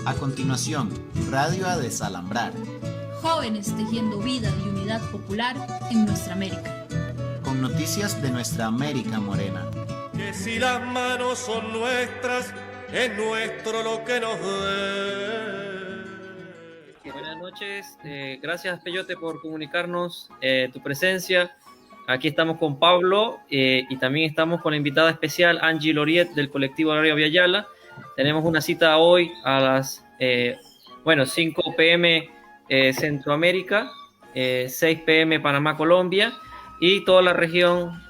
A continuación, Radio a Desalambrar. Jóvenes tejiendo vida y unidad popular en nuestra América. Con noticias de nuestra América morena. Que si las manos son nuestras, es nuestro lo que nos dé. Buenas noches, gracias Peyote por comunicarnos tu presencia. Aquí estamos con Pablo y también estamos con la invitada especial Angie Loriet del colectivo Agrario Viayala. Tenemos una cita hoy a las 5 p.m. Centroamérica, 6 p.m. Panamá, Colombia y toda la región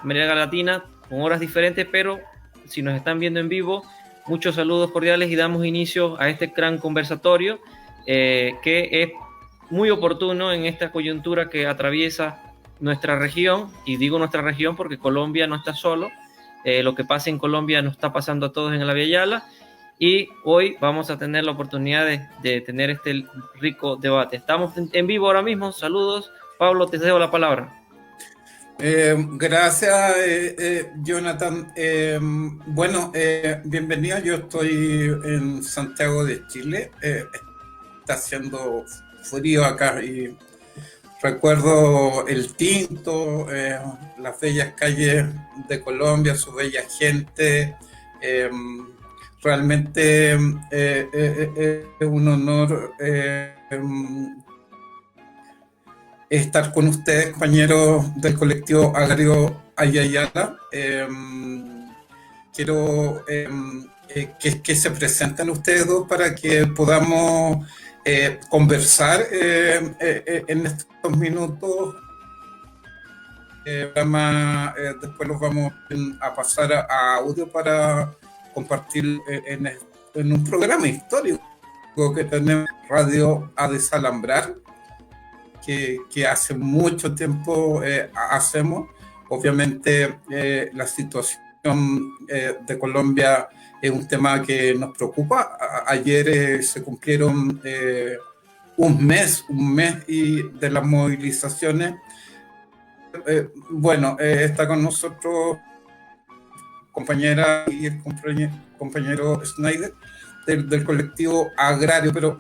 América Latina con horas diferentes, pero si nos están viendo en vivo, muchos saludos cordiales y damos inicio a este gran conversatorio que es muy oportuno en esta coyuntura que atraviesa nuestra región, y digo nuestra región porque Colombia no está solo, lo que pasa en Colombia nos está pasando a todos en la Viayala, y hoy vamos a tener la oportunidad de tener este rico debate. Estamos en vivo ahora mismo, saludos. Pablo, te cedo la palabra. Gracias, Jonathan. Bienvenido. Yo estoy en Santiago de Chile. Está haciendo frío acá y recuerdo el tinto, las bellas calles de Colombia, su bella gente. Realmente es un honor estar con ustedes, compañeros del colectivo Agrario Viayala. Quiero que se presenten ustedes dos para que podamos conversar en estos minutos. Después los vamos a pasar a audio para compartir en un programa histórico que tenemos, Radio a Desalambrar, que hace mucho tiempo hacemos. Obviamente la situación de Colombia es un tema que nos preocupa. Ayer se cumplieron un mes y de las movilizaciones. Está con nosotros compañera y el compañero Schneider del colectivo Agrario, pero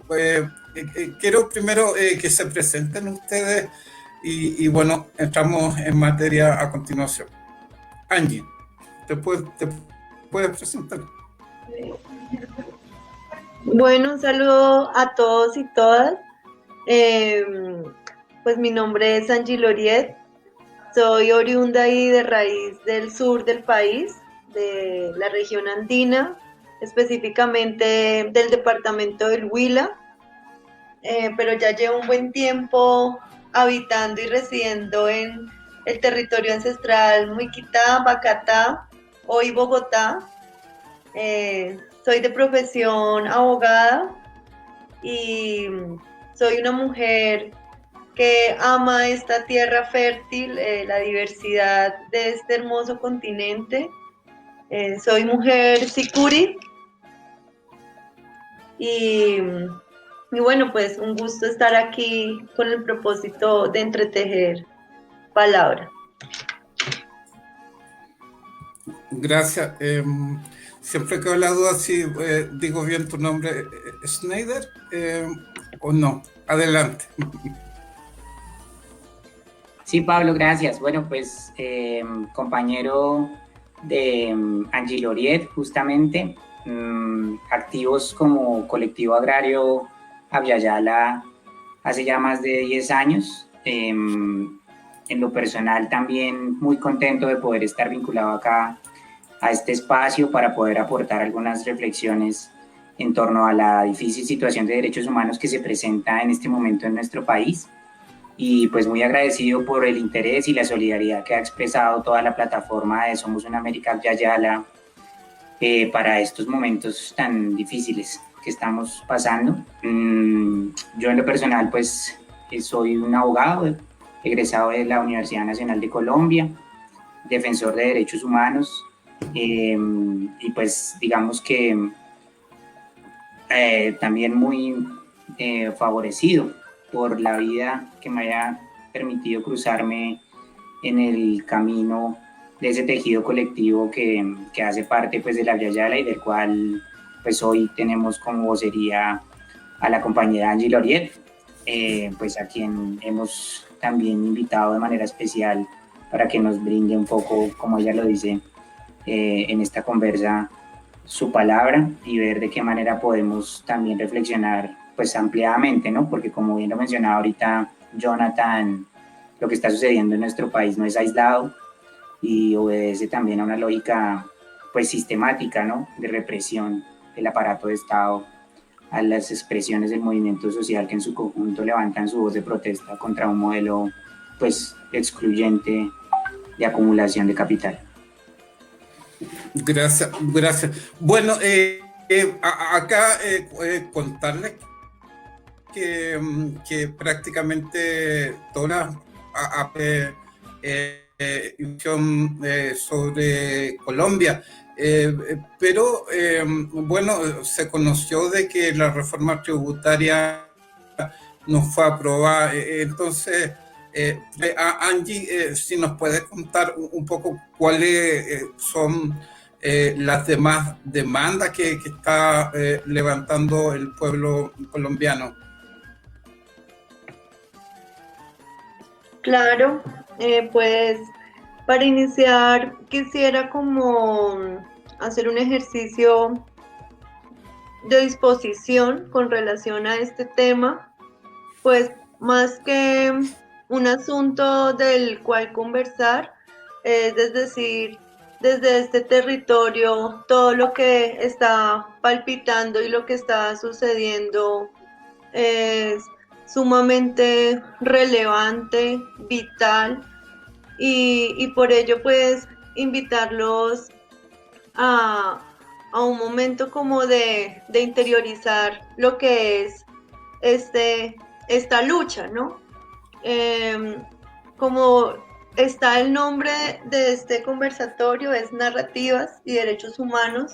quiero primero que se presenten ustedes y entramos en materia a continuación. Angie, ¿te puedes presentar? Bueno, un saludo a todos y todas. Pues mi nombre es Angie Loriet, soy oriunda y de raíz del sur del país, de la región andina, específicamente del departamento del Huila, pero ya llevo un buen tiempo habitando y residiendo en el territorio ancestral Muiquitá, Bacatá, hoy Bogotá. Soy de profesión abogada y soy una mujer que ama esta tierra fértil, la diversidad de este hermoso continente. Soy mujer sicuri y bueno, pues un gusto estar aquí con el propósito de entretejer palabra. Gracias. Siempre que he hablado así, digo bien tu nombre, Schneider, o no. Adelante. Sí, Pablo, gracias. Bueno, pues compañero de Angie Loriet, justamente, activos como colectivo agrario Viayala hace ya más de 10 años. En lo personal también muy contento de poder estar vinculado acá a este espacio para poder aportar algunas reflexiones en torno a la difícil situación de derechos humanos que se presenta en este momento en nuestro país. Y pues muy agradecido por el interés y la solidaridad que ha expresado toda la plataforma de Somos una América Viayala para estos momentos tan difíciles que estamos pasando. Yo en lo personal pues soy un abogado egresado de la Universidad Nacional de Colombia, defensor de derechos humanos y pues digamos que también muy favorecido por la vida que me haya permitido cruzarme en el camino de ese tejido colectivo que hace parte pues de la Viayala y del cual pues hoy tenemos como vocería a la compañera Angie Loriet, pues a quien hemos también invitado de manera especial para que nos brinde un poco, como ella lo dice, en esta conversa, su palabra y ver de qué manera podemos también reflexionar pues ampliadamente, ¿no? Porque como bien lo mencionaba ahorita Jonathan, lo que está sucediendo en nuestro país no es aislado y obedece también a una lógica pues sistemática, ¿no? De represión del aparato de Estado a las expresiones del movimiento social que en su conjunto levantan su voz de protesta contra un modelo pues excluyente de acumulación de capital. Gracias, gracias. Bueno, acá contarles que prácticamente toda información sobre Colombia, pero bueno, se conoció de que la reforma tributaria no fue aprobada, entonces Angie, si nos puedes contar un poco cuáles son las demás demandas que está levantando el pueblo colombiano. Claro, pues para iniciar quisiera como hacer un ejercicio de disposición con relación a este tema, pues más que un asunto del cual conversar, es decir, desde este territorio, todo lo que está palpitando y lo que está sucediendo es sumamente relevante, vital, y por ello pues invitarlos a un momento como de interiorizar lo que es esta lucha, ¿no? Como está el nombre de este conversatorio, es Narrativas y Derechos Humanos.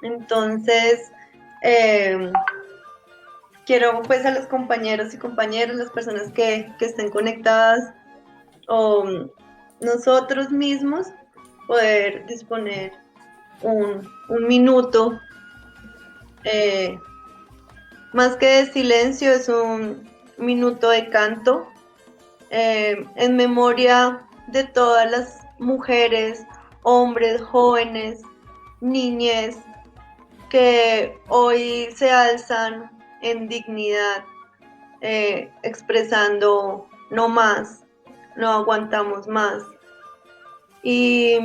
Entonces, quiero pues a los compañeros y compañeras, las personas que estén conectadas o nosotros mismos, poder disponer un minuto, más que de silencio, es un minuto de canto, en memoria de todas las mujeres, hombres, jóvenes, niñez, que hoy se alzan en dignidad, expresando no más, no aguantamos más. Y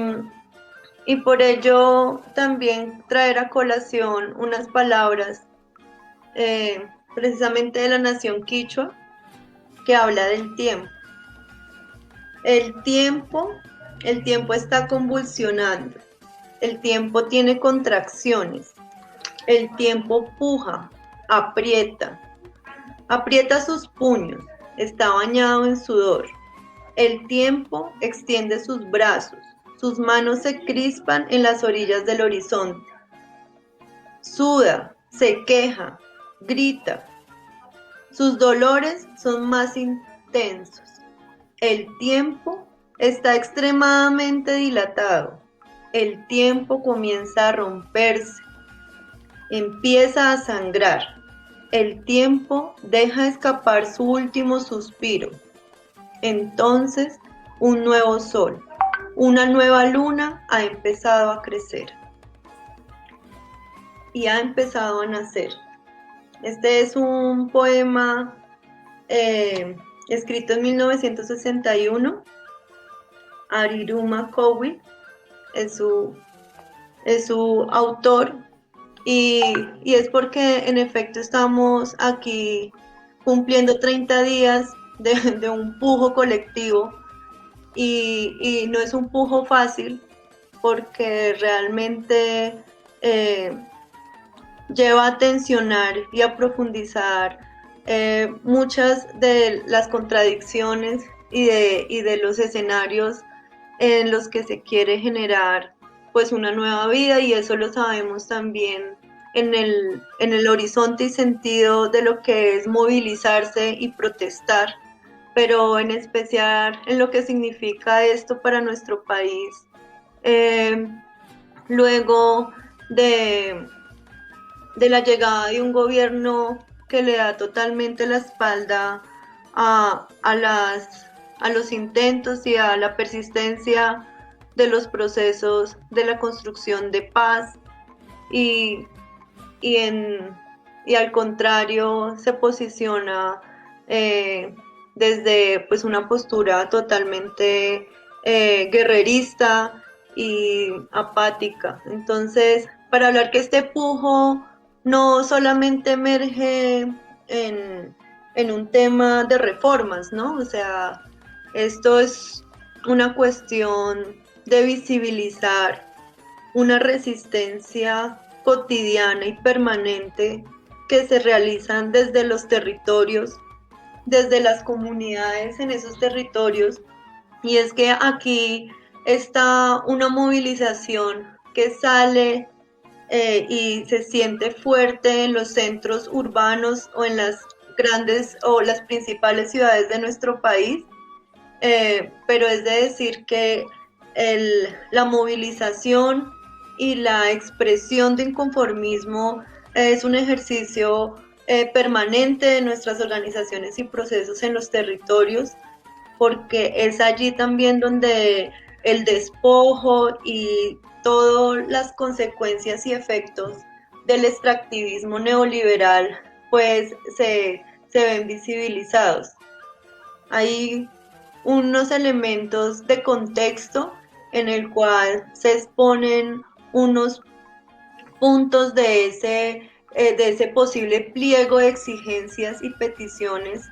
por ello también traer a colación unas palabras precisamente de la nación quichua, que habla del tiempo. El tiempo está convulsionando, el tiempo tiene contracciones, el tiempo puja, aprieta sus puños, está bañado en sudor. El tiempo extiende sus brazos, sus manos se crispan en las orillas del horizonte. Suda, se queja, grita. Sus dolores son más intensos. El tiempo está extremadamente dilatado. El tiempo comienza a romperse. Empieza a sangrar. El tiempo deja escapar su último suspiro. Entonces, un nuevo sol, una nueva luna ha empezado a crecer y ha empezado a nacer. Este es un poema escrito en 1961. Ariruma Cowie es su autor, y es porque en efecto estamos aquí cumpliendo 30 días de un pujo colectivo, y no es un pujo fácil, porque realmente lleva a tensionar y a profundizar muchas de las contradicciones y de los escenarios en los que se quiere generar pues una nueva vida, y eso lo sabemos también en el horizonte y sentido de lo que es movilizarse y protestar, pero en especial en lo que significa esto para nuestro país, luego de de la llegada de un gobierno que le da totalmente la espalda a los intentos y a la persistencia de los procesos de la construcción de paz y al contrario se posiciona desde pues una postura totalmente guerrerista y apática. Entonces, para hablar que este pujo no solamente emerge en un tema de reformas, ¿no? O sea, esto es una cuestión de visibilizar una resistencia cotidiana y permanente que se realizan desde los territorios, desde las comunidades en esos territorios. Y es que aquí está una movilización que sale y se siente fuerte en los centros urbanos o en las grandes o las principales ciudades de nuestro país, pero es de decir que la movilización y la expresión de inconformismo es un ejercicio permanente de nuestras organizaciones y procesos en los territorios, porque es allí también donde el despojo y todas las consecuencias y efectos del extractivismo neoliberal pues se ven visibilizados. Hay unos elementos de contexto en el cual se exponen unos puntos de ese posible pliego de exigencias y peticiones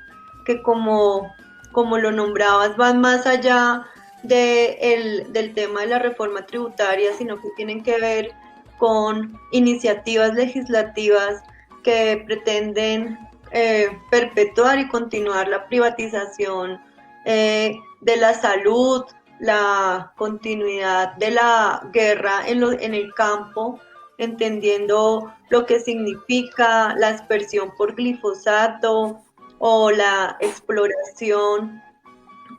que como lo nombrabas van más allá del tema de la reforma tributaria, sino que tienen que ver con iniciativas legislativas que pretenden perpetuar y continuar la privatización de la salud, la continuidad de la guerra en el campo, entendiendo lo que significa la aspersión por glifosato o la exploración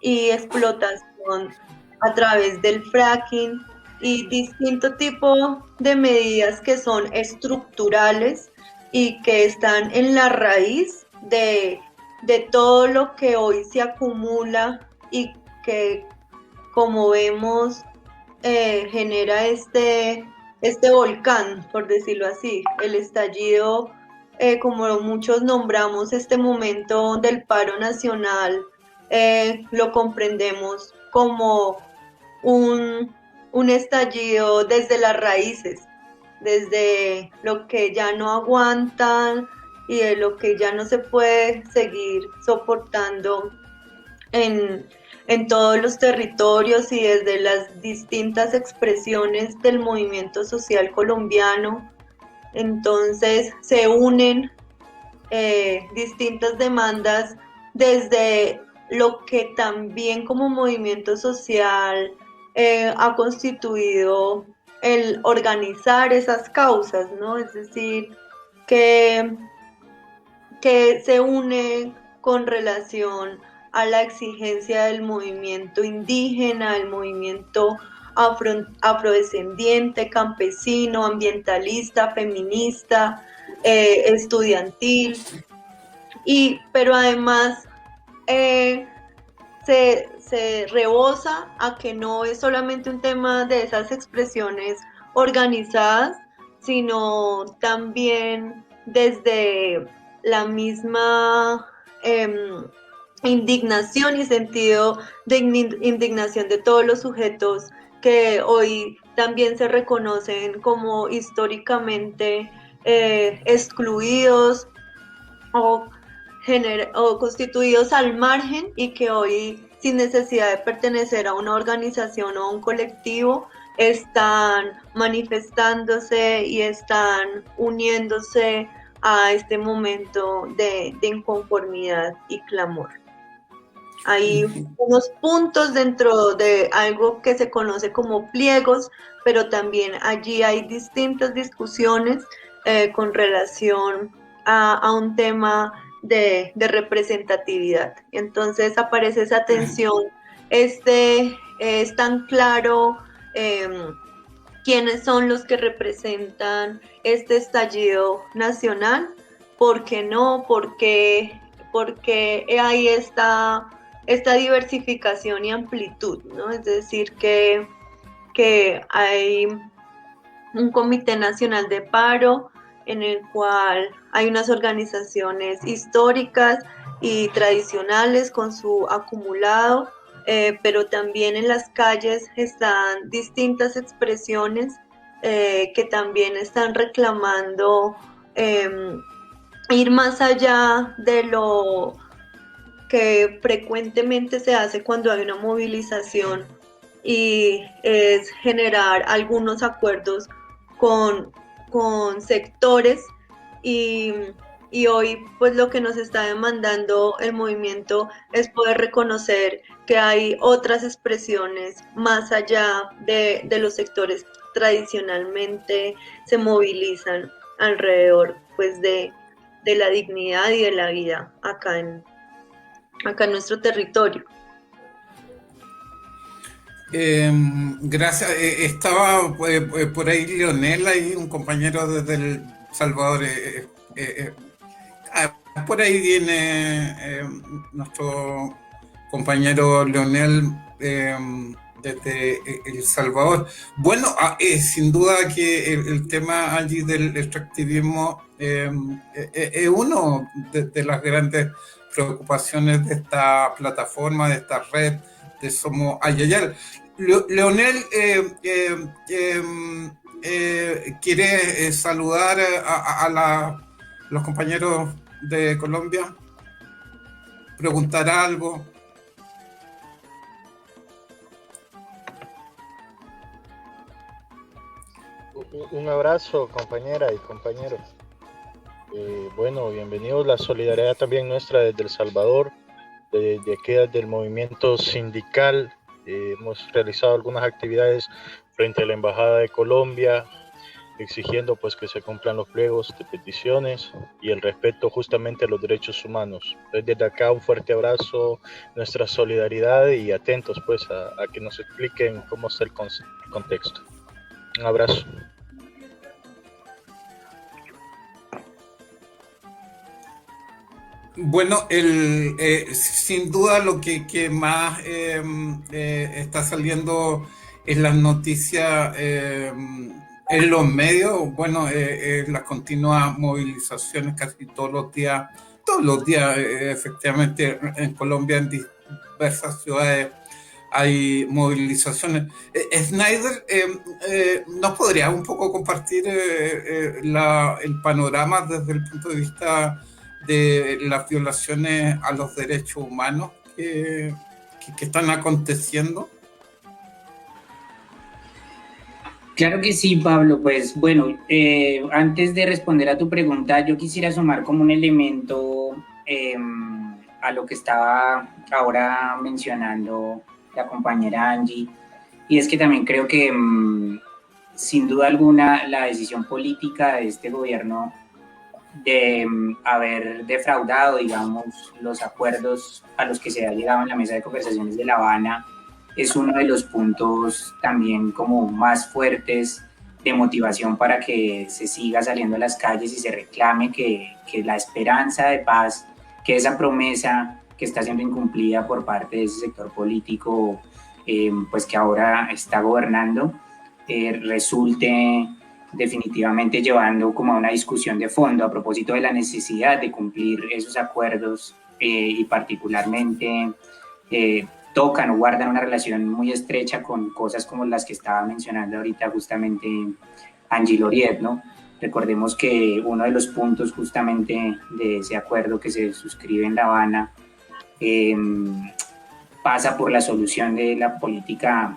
y explotación a través del fracking y distinto tipo de medidas que son estructurales y que están en la raíz de todo lo que hoy se acumula y que, como vemos, genera este volcán, por decirlo así, el estallido, como muchos nombramos este momento del paro nacional, lo comprendemos como un estallido desde las raíces, desde lo que ya no aguantan y de lo que ya no se puede seguir soportando en todos los territorios y desde las distintas expresiones del movimiento social colombiano. Entonces se unen distintas demandas desde lo que también como movimiento social ha constituido el organizar esas causas, ¿no? Es decir, que se une con relación a la exigencia del movimiento indígena, el movimiento afrodescendiente, campesino, ambientalista, feminista, estudiantil, pero además se rebosa a que no es solamente un tema de esas expresiones organizadas, sino también desde la misma indignación y sentido de indignación de todos los sujetos que hoy también se reconocen como históricamente excluidos o constituidos al margen y que hoy, sin necesidad de pertenecer a una organización o a un colectivo, están manifestándose y están uniéndose a este momento de inconformidad y clamor. Hay unos puntos dentro de algo que se conoce como pliegos, pero también allí hay distintas discusiones con relación a un tema de representatividad. Entonces aparece esa tensión, es tan claro quiénes son los que representan este estallido nacional, por qué no, porque hay esta diversificación y amplitud, ¿no? Es decir, que hay un Comité Nacional de Paro en el cual hay unas organizaciones históricas y tradicionales con su acumulado, pero también en las calles están distintas expresiones que también están reclamando ir más allá de lo que frecuentemente se hace cuando hay una movilización, y es generar algunos acuerdos con sectores, y hoy pues lo que nos está demandando el movimiento es poder reconocer que hay otras expresiones más allá de los sectores que tradicionalmente se movilizan alrededor pues de la dignidad y de la vida acá en nuestro territorio. Gracias. Estaba por ahí Leonel, ahí un compañero desde El Salvador. Por ahí viene nuestro compañero Leonel desde El Salvador. Bueno, sin duda que el tema allí del extractivismo es uno de las grandes preocupaciones de esta plataforma, de esta red de Somos Ayayal. Leonel, ¿quiere saludar a los compañeros de Colombia? ¿Preguntar algo? Un abrazo, compañera y compañeros. Bueno, bienvenidos. La solidaridad también nuestra desde El Salvador, de aquí desde el movimiento sindical. Hemos realizado algunas actividades frente a la Embajada de Colombia, exigiendo pues que se cumplan los pliegos de peticiones y el respeto justamente a los derechos humanos. Desde acá un fuerte abrazo, nuestra solidaridad y atentos pues a que nos expliquen cómo está el contexto. Un abrazo. Bueno, sin duda lo que más está saliendo en las noticias, en los medios, bueno, las continuas movilizaciones casi todos los días, efectivamente en Colombia, en diversas ciudades hay movilizaciones. Snyder, ¿nos podrías un poco compartir el panorama desde el punto de vista de las violaciones a los derechos humanos que están aconteciendo? Claro que sí, Pablo. Pues bueno, antes de responder a tu pregunta, yo quisiera sumar como un elemento a lo que estaba ahora mencionando la compañera Angie, y es que también creo que sin duda alguna la decisión política de este gobierno de haber defraudado, digamos, los acuerdos a los que se ha llegado en la mesa de conversaciones de La Habana es uno de los puntos también como más fuertes de motivación para que se siga saliendo a las calles y se reclame que la esperanza de paz, que esa promesa que está siendo incumplida por parte de ese sector político, pues que ahora está gobernando, resulte definitivamente llevando como a una discusión de fondo a propósito de la necesidad de cumplir esos acuerdos y particularmente tocan o guardan una relación muy estrecha con cosas como las que estaba mencionando ahorita justamente Angie Loriet, ¿no? Recordemos que uno de los puntos justamente de ese acuerdo que se suscribe en La Habana pasa por la solución de la política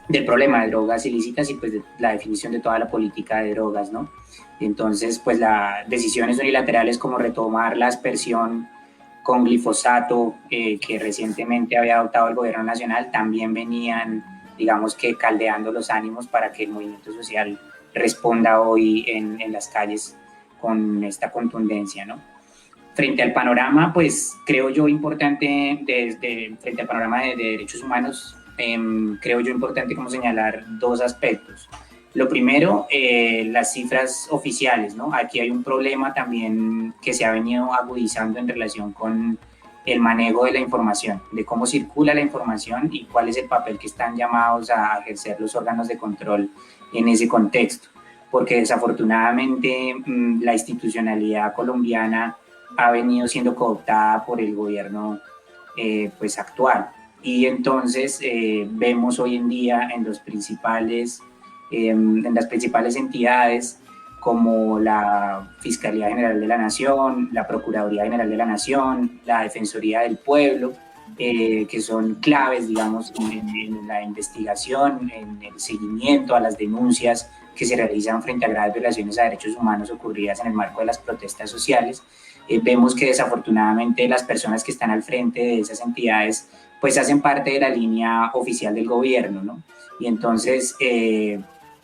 del problema de drogas ilícitas y pues de la definición de toda la política de drogas, ¿no? Entonces, pues las decisiones unilaterales como retomar la aspersión con glifosato que recientemente había adoptado el gobierno nacional también venían, digamos que caldeando los ánimos para que el movimiento social responda hoy en las calles con esta contundencia, ¿no? Frente al panorama, pues creo yo importante, frente al panorama de derechos humanos, creo yo importante como señalar dos aspectos. Lo primero, las cifras oficiales, ¿no? Aquí hay un problema también que se ha venido agudizando en relación con el manejo de la información, de cómo circula la información y cuál es el papel que están llamados a ejercer los órganos de control en ese contexto, porque desafortunadamente la institucionalidad colombiana ha venido siendo cooptada por el gobierno pues actual, y entonces vemos hoy en día en las principales entidades como la Fiscalía General de la Nación, la Procuraduría General de la Nación, la Defensoría del Pueblo, que son claves, digamos, en la investigación, en el seguimiento a las denuncias que se realizan frente a graves violaciones a derechos humanos ocurridas en el marco de las protestas sociales. Vemos que desafortunadamente las personas que están al frente de esas entidades pues hacen parte de la línea oficial del gobierno, ¿no? Y entonces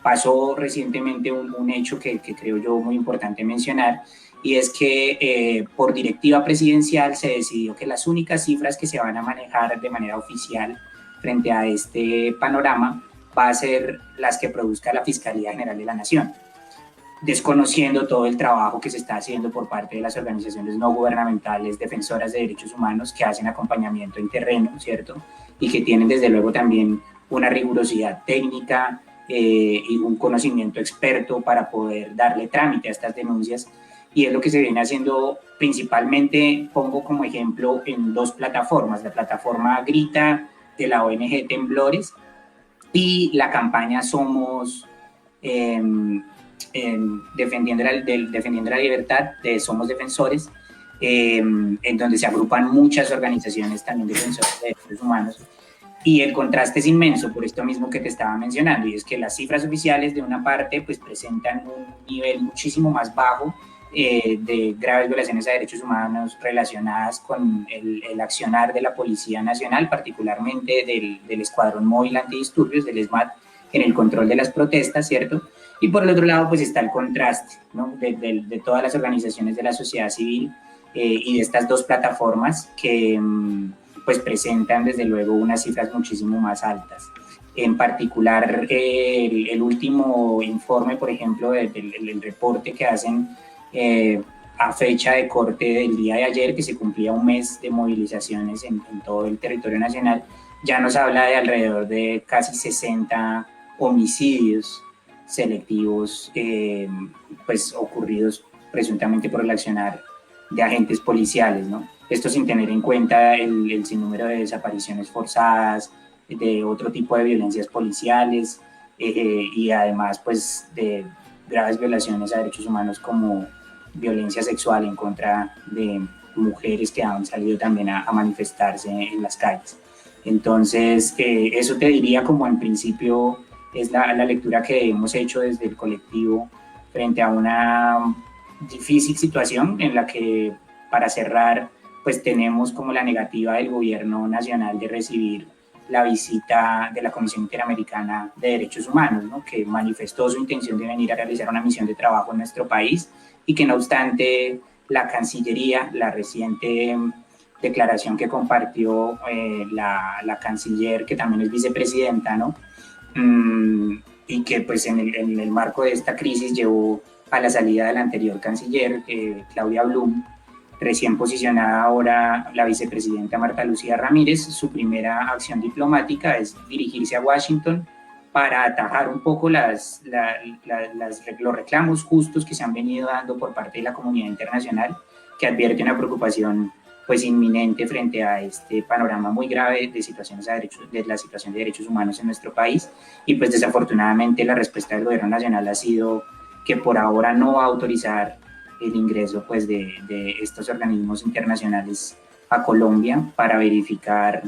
pasó recientemente un hecho que creo yo muy importante mencionar, y es que por directiva presidencial se decidió que las únicas cifras que se van a manejar de manera oficial frente a este panorama va a ser las que produzca la Fiscalía General de la Nación, desconociendo todo el trabajo que se está haciendo por parte de las organizaciones no gubernamentales defensoras de derechos humanos que hacen acompañamiento en terreno, ¿cierto? Y que tienen desde luego también una rigurosidad técnica y un conocimiento experto para poder darle trámite a estas denuncias. Y es lo que se viene haciendo principalmente, pongo como ejemplo, en dos plataformas: la plataforma Grita de la ONG Temblores y la campaña Somos defendiendo la libertad de Somos Defensores, en donde se agrupan muchas organizaciones también defensoras de derechos humanos. Y el contraste es inmenso por esto mismo que te estaba mencionando, y es que las cifras oficiales de una parte pues presentan un nivel muchísimo más bajo de graves violaciones a derechos humanos relacionadas con el accionar de la Policía Nacional, particularmente del Escuadrón Móvil Antidisturbios, del ESMAD, en el control de las protestas, ¿cierto? Y por el otro lado, pues está el contraste, ¿no? de todas las organizaciones de la sociedad civil y de estas dos plataformas que pues presentan desde luego unas cifras muchísimo más altas. En particular, el último informe, por ejemplo, del reporte que hacen a fecha de corte del día de ayer, que se cumplía un mes de movilizaciones en todo el territorio nacional, ya nos habla de alrededor de casi 60 homicidios selectivos pues ocurridos presuntamente por el accionar de agentes policiales, ¿no? Esto sin tener en cuenta el sinnúmero de desapariciones forzadas, de otro tipo de violencias policiales y además pues de graves violaciones a derechos humanos como violencia sexual en contra de mujeres que han salido también a manifestarse en las calles. Entonces, eso te diría como en principio es la lectura que hemos hecho desde el colectivo frente a una difícil situación en la que, para cerrar, pues tenemos como la negativa del gobierno nacional de recibir la visita de la Comisión Interamericana de Derechos Humanos, ¿no? Que manifestó su intención de venir a realizar una misión de trabajo en nuestro país, y que no obstante la Cancillería, la reciente declaración que compartió la canciller, que también es vicepresidenta, ¿no? Y que pues en el marco de esta crisis llevó a la salida de la anterior canciller, Claudia Blum, recién posicionada ahora la vicepresidenta Marta Lucía Ramírez. Su primera acción diplomática es dirigirse a Washington para atajar un poco los reclamos justos que se han venido dando por parte de la comunidad internacional, que advierte una preocupación pues inminente frente a este panorama muy grave de la situación de derechos humanos en nuestro país. Y pues desafortunadamente la respuesta del gobierno nacional ha sido que por ahora no va a autorizar el ingreso pues de estos organismos internacionales a Colombia para verificar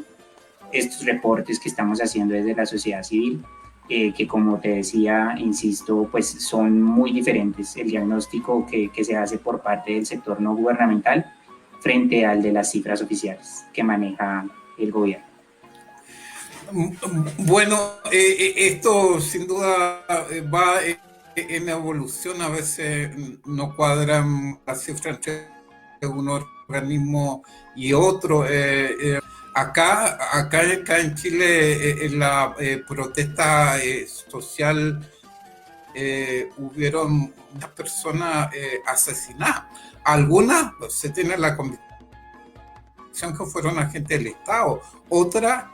estos reportes que estamos haciendo desde la sociedad civil, que como te decía, insisto, pues son muy diferentes el diagnóstico que se hace por parte del sector no gubernamental frente al de las cifras oficiales que maneja el gobierno. Bueno, esto sin duda va en evolución. A veces no cuadran las cifras entre un organismo y otro. Acá en Chile, en la protesta social hubieron muchas personas asesinadas. Algunas se tiene la convicción que fueron agentes del Estado, otras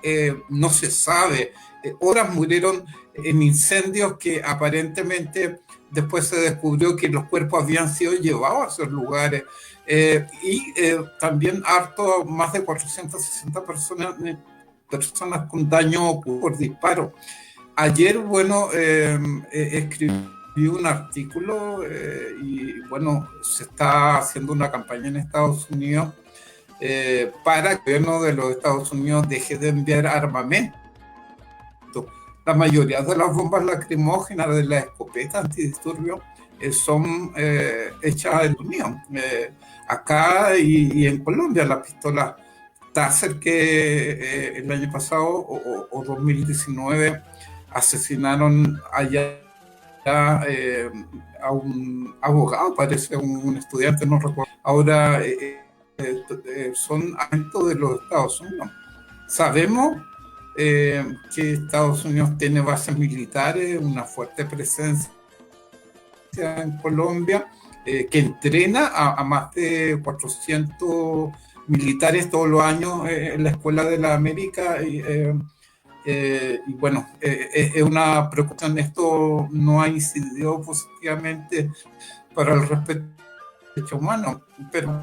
no se sabe, otras murieron en incendios que aparentemente después se descubrió que los cuerpos habían sido llevados a esos lugares, y también más de 460 personas con daño por disparo. Ayer, bueno, escribí un artículo y bueno, se está haciendo una campaña en Estados Unidos para que el gobierno de los Estados Unidos deje de enviar armamento. La mayoría de las bombas lacrimógenas, de las escopetas antidisturbios, son hechas en la Unión. Acá y en Colombia, la pistola Taser, que el año pasado o 2019 asesinaron allá a un abogado, parece un estudiante, no recuerdo. Ahora son agentes de los Estados Unidos. Sabemos que Estados Unidos tiene bases militares, una fuerte presencia en Colombia, que entrena a más de 400 militares todos los años en la Escuela de la América. Y bueno, es una preocupación. Esto no ha incidido positivamente para el respeto de los derechos humanos, pero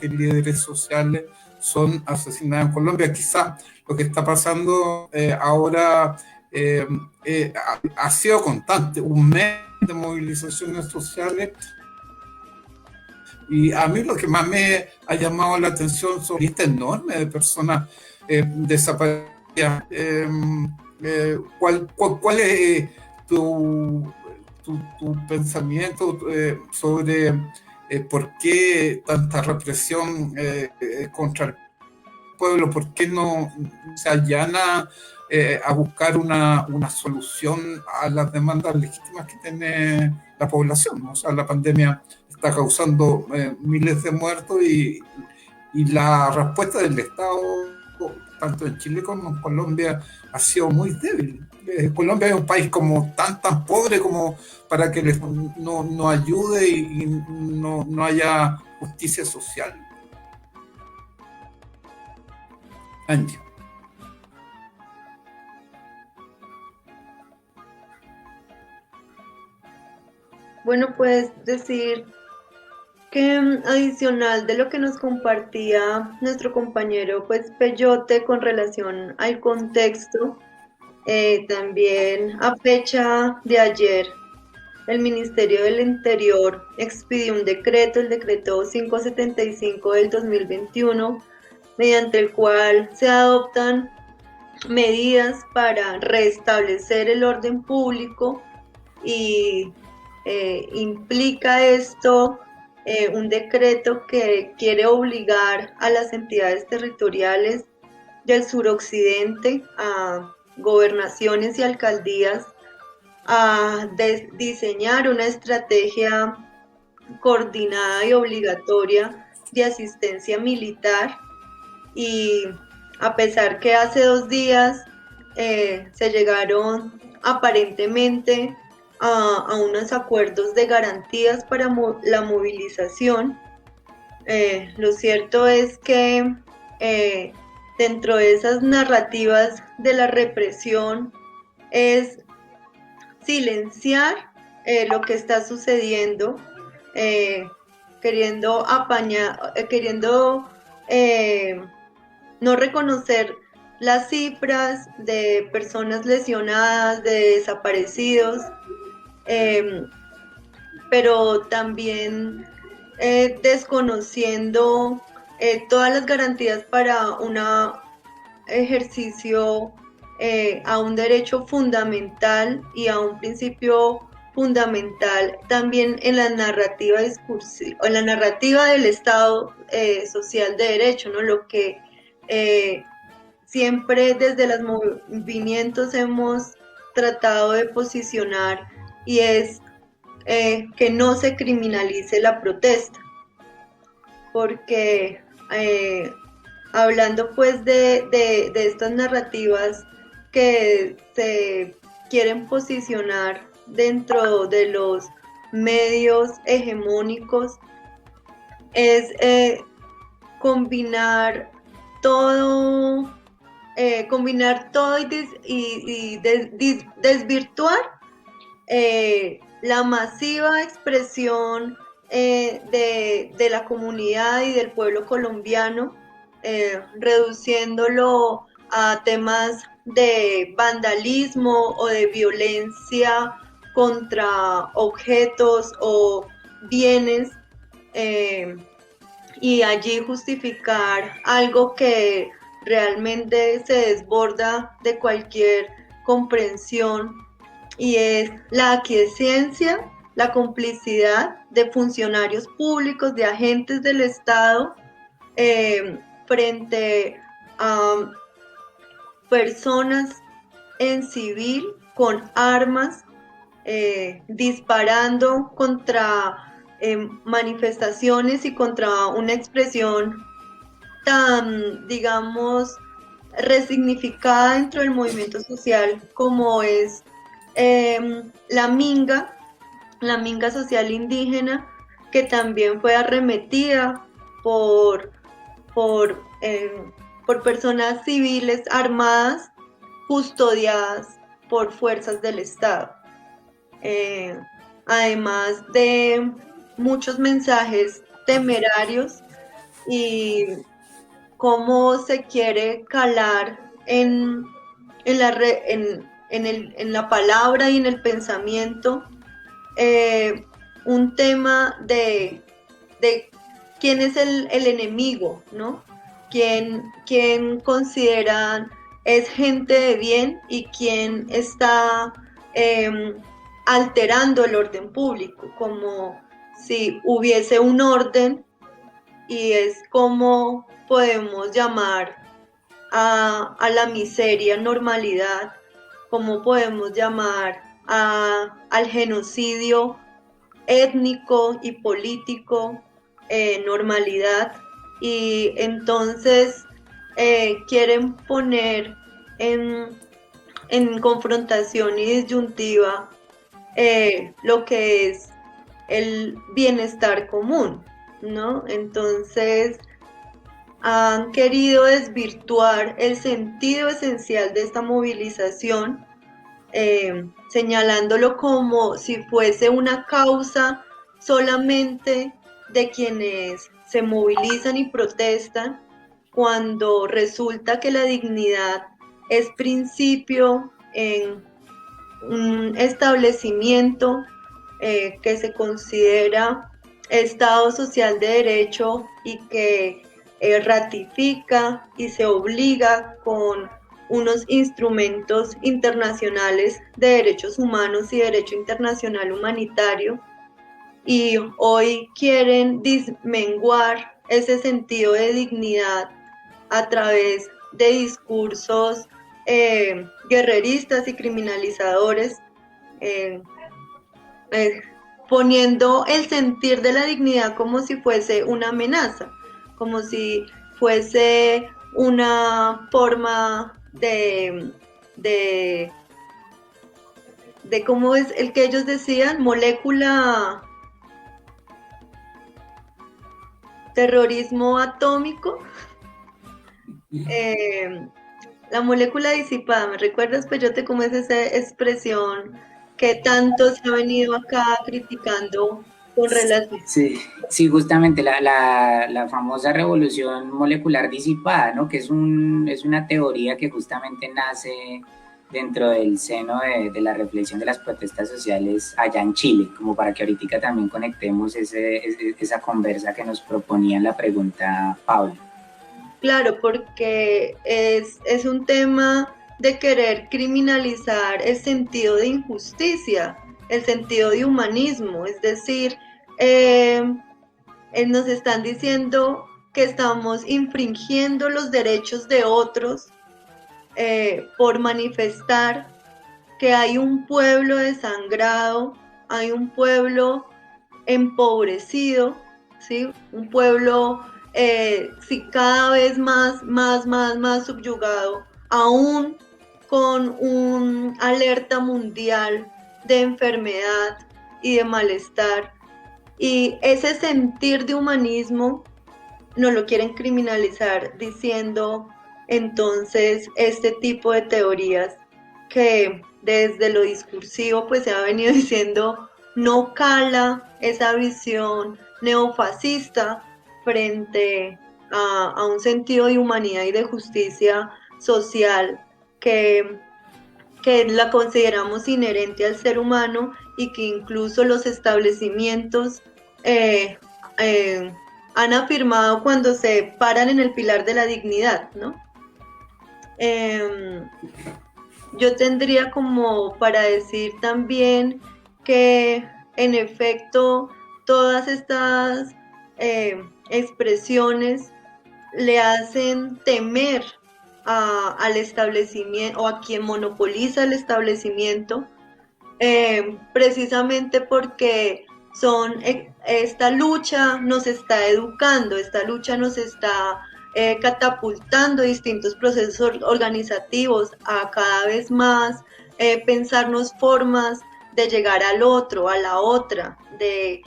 que líderes sociales son asesinados en Colombia. Quizás lo que está pasando ahora ha sido constante, un mes de movilizaciones sociales, y a mí lo que más me ha llamado la atención son esta enorme de personas desaparecidas. ¿Cuál es tu pensamiento sobre por qué tanta represión contra el pueblo? ¿Por qué no se allana a buscar una solución a las demandas legítimas que tiene la población? O sea, la pandemia está causando miles de muertos y la respuesta del Estado, tanto en Chile como en Colombia, ha sido muy débil. Colombia es un país como tan pobre como para que no ayude y no haya justicia social. Angie. Bueno, pues decir que adicional de lo que nos compartía nuestro compañero pues Peyote con relación al contexto, también a fecha de ayer el Ministerio del Interior expidió un decreto, el decreto 575 del 2021, mediante el cual se adoptan medidas para restablecer el orden público, y implica esto un decreto que quiere obligar a las entidades territoriales del suroccidente, a gobernaciones y alcaldías, a diseñar una estrategia coordinada y obligatoria de asistencia militar. Y a pesar que hace 2 días se llegaron aparentemente a unos acuerdos de garantías para la movilización, lo cierto es que dentro de esas narrativas de la represión es silenciar lo que está sucediendo, queriendo no reconocer las cifras de personas lesionadas, de desaparecidos, pero también desconociendo todas las garantías para un ejercicio a un derecho fundamental y a un principio fundamental también en la narrativa discursiva, en la narrativa del Estado social de derecho, ¿no? Lo que siempre desde los movimientos hemos tratado de posicionar, y es que no se criminalice la protesta, porque hablando pues de estas narrativas que se quieren posicionar dentro de los medios hegemónicos es combinar todo y desvirtuar la masiva expresión de la comunidad y del pueblo colombiano, reduciéndolo a temas de vandalismo o de violencia contra objetos o bienes, y allí justificar algo que realmente se desborda de cualquier comprensión, y es la aquiescencia, la complicidad de funcionarios públicos, de agentes del Estado, frente a personas en civil con armas, disparando contra manifestaciones y contra una expresión tan, digamos, resignificada dentro del movimiento social como es la minga social indígena, que también fue arremetida por personas civiles armadas custodiadas por fuerzas del Estado. Además de muchos mensajes temerarios y cómo se quiere calar en la palabra y en el pensamiento un tema de quién es el enemigo, ¿no? Quién consideran es gente de bien y quién está alterando el orden público, como si hubiese un orden, y es como podemos llamar a la miseria normalidad, como podemos llamar al genocidio étnico y político normalidad, y entonces quieren poner en confrontación y disyuntiva lo que es el bienestar común, ¿no? Entonces han querido desvirtuar el sentido esencial de esta movilización, señalándolo como si fuese una causa solamente de quienes se movilizan y protestan, cuando resulta que la dignidad es principio en un establecimiento que se considera Estado social de derecho y que ratifica y se obliga con unos instrumentos internacionales de derechos humanos y derecho internacional humanitario, y hoy quieren dismenguar ese sentido de dignidad a través de discursos guerreristas y criminalizadores, poniendo el sentir de la dignidad como si fuese una amenaza, como si fuese una forma de cómo es el que ellos decían, molécula, terrorismo atómico, la molécula disipada. ¿Me recuerdas, Peyote, cómo es esa expresión que tanto se ha venido acá criticando con relación? Sí, justamente la famosa revolución molecular disipada, ¿no? Que es una teoría que justamente nace dentro del seno de la reflexión de las protestas sociales allá en Chile, como para que ahorita también conectemos esa conversa que nos proponía en la pregunta Pablo. Claro, porque es un tema de querer criminalizar el sentido de injusticia, el sentido de humanismo, es decir, nos están diciendo que estamos infringiendo los derechos de otros por manifestar que hay un pueblo desangrado, hay un pueblo empobrecido, ¿sí? Un pueblo sí, cada vez más subyugado, aún con una alerta mundial de enfermedad y de malestar. Y ese sentir de humanismo no lo quieren criminalizar diciendo entonces este tipo de teorías que desde lo discursivo pues se ha venido diciendo no cala esa visión neofascista frente a un sentido de humanidad y de justicia social que la consideramos inherente al ser humano y que incluso los establecimientos han afirmado cuando se paran en el pilar de la dignidad, ¿no? Yo tendría como para decir también que en efecto todas estas expresiones le hacen temer al establecimiento o a quien monopoliza el establecimiento, precisamente porque esta lucha nos está educando, esta lucha nos está catapultando distintos procesos organizativos a cada vez más pensarnos formas de llegar al otro, a la otra, de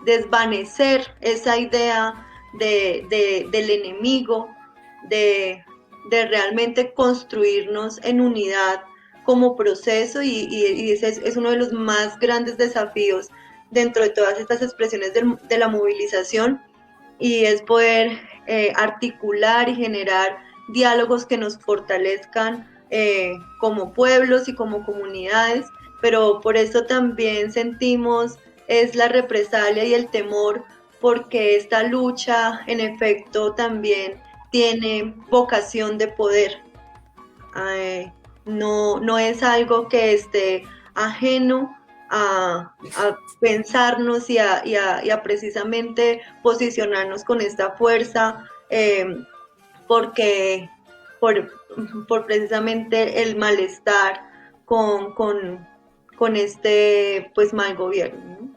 desvanecer esa idea del enemigo, de realmente construirnos en unidad como proceso y ese es uno de los más grandes desafíos dentro de todas estas expresiones de la movilización, y es poder articular y generar diálogos que nos fortalezcan como pueblos y como comunidades, pero por eso también sentimos es la represalia y el temor, porque esta lucha en efecto también tiene vocación de poder. No es algo que esté ajeno a pensarnos y a precisamente posicionarnos con esta fuerza, porque por precisamente el malestar con este pues mal gobierno, ¿no?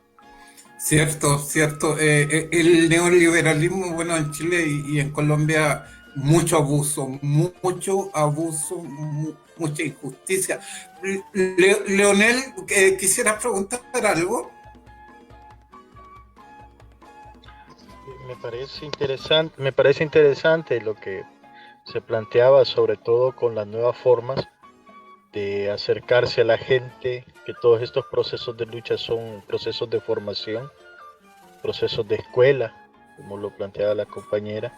Cierto. El neoliberalismo, bueno, en Chile y en Colombia, mucho abuso, mucha injusticia. Leonel, ¿quisieras preguntar algo? Me parece interesante lo que se planteaba, sobre todo con las nuevas formas de acercarse a la gente, que todos estos procesos de lucha son procesos de formación, procesos de escuela, como lo planteaba la compañera.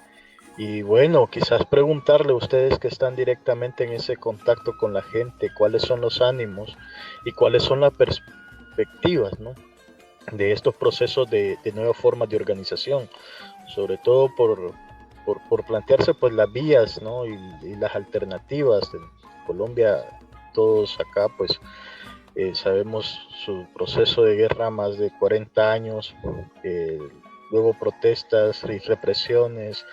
Y bueno, quizás preguntarle a ustedes que están directamente en ese contacto con la gente, cuáles son los ánimos y cuáles son las perspectivas, ¿no?, de estos procesos de nuevas formas de organización, sobre todo por plantearse pues las vías, ¿no?, y las alternativas. En Colombia, todos acá pues sabemos su proceso de guerra, más de 40 años, luego protestas y represiones,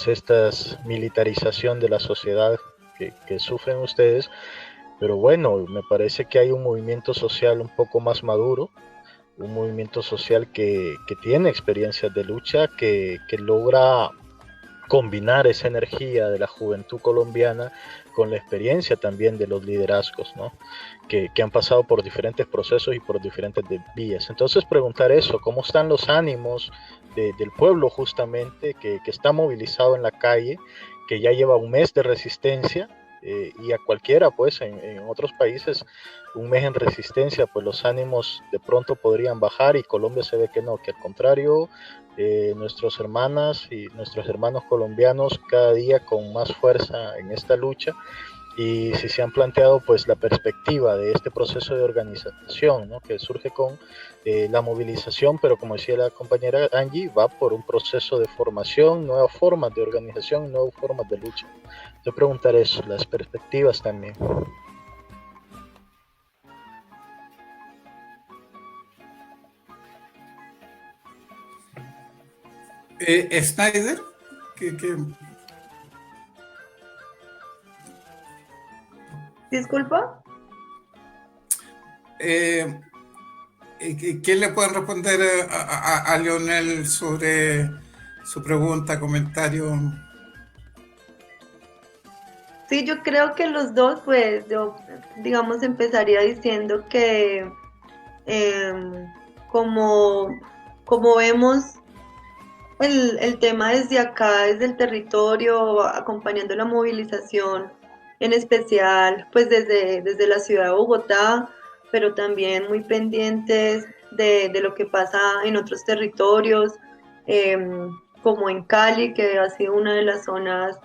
estas militarización de la sociedad que sufren ustedes, pero bueno, me parece que hay un movimiento social un poco más maduro, un movimiento social que tiene experiencias de lucha, que logra combinar esa energía de la juventud colombiana con la experiencia también de los liderazgos, ¿no?, que han pasado por diferentes procesos y por diferentes vías. Entonces preguntar eso, ¿cómo están los ánimos del pueblo justamente que está movilizado en la calle, que ya lleva un mes de resistencia? Y a cualquiera pues en otros países un mes en resistencia pues los ánimos de pronto podrían bajar, y Colombia se ve que no, que al contrario, nuestras hermanas y nuestros hermanos colombianos cada día con más fuerza en esta lucha, y si se han planteado pues la perspectiva de este proceso de organización, ¿no?, que surge con la movilización, pero como decía la compañera Angie, va por un proceso de formación, nuevas formas de organización, nuevas formas de lucha. Yo preguntar eso, las perspectivas también. Snyder, ¿Disculpa? ¿Qué le pueden responder a Leonel sobre su pregunta, comentario? Sí, yo creo que los dos, pues yo, digamos, empezaría diciendo que como, como vemos el tema desde acá, desde el territorio, acompañando la movilización, en especial pues desde la ciudad de Bogotá, pero también muy pendientes de lo que pasa en otros territorios, como en Cali, que ha sido una de las zonas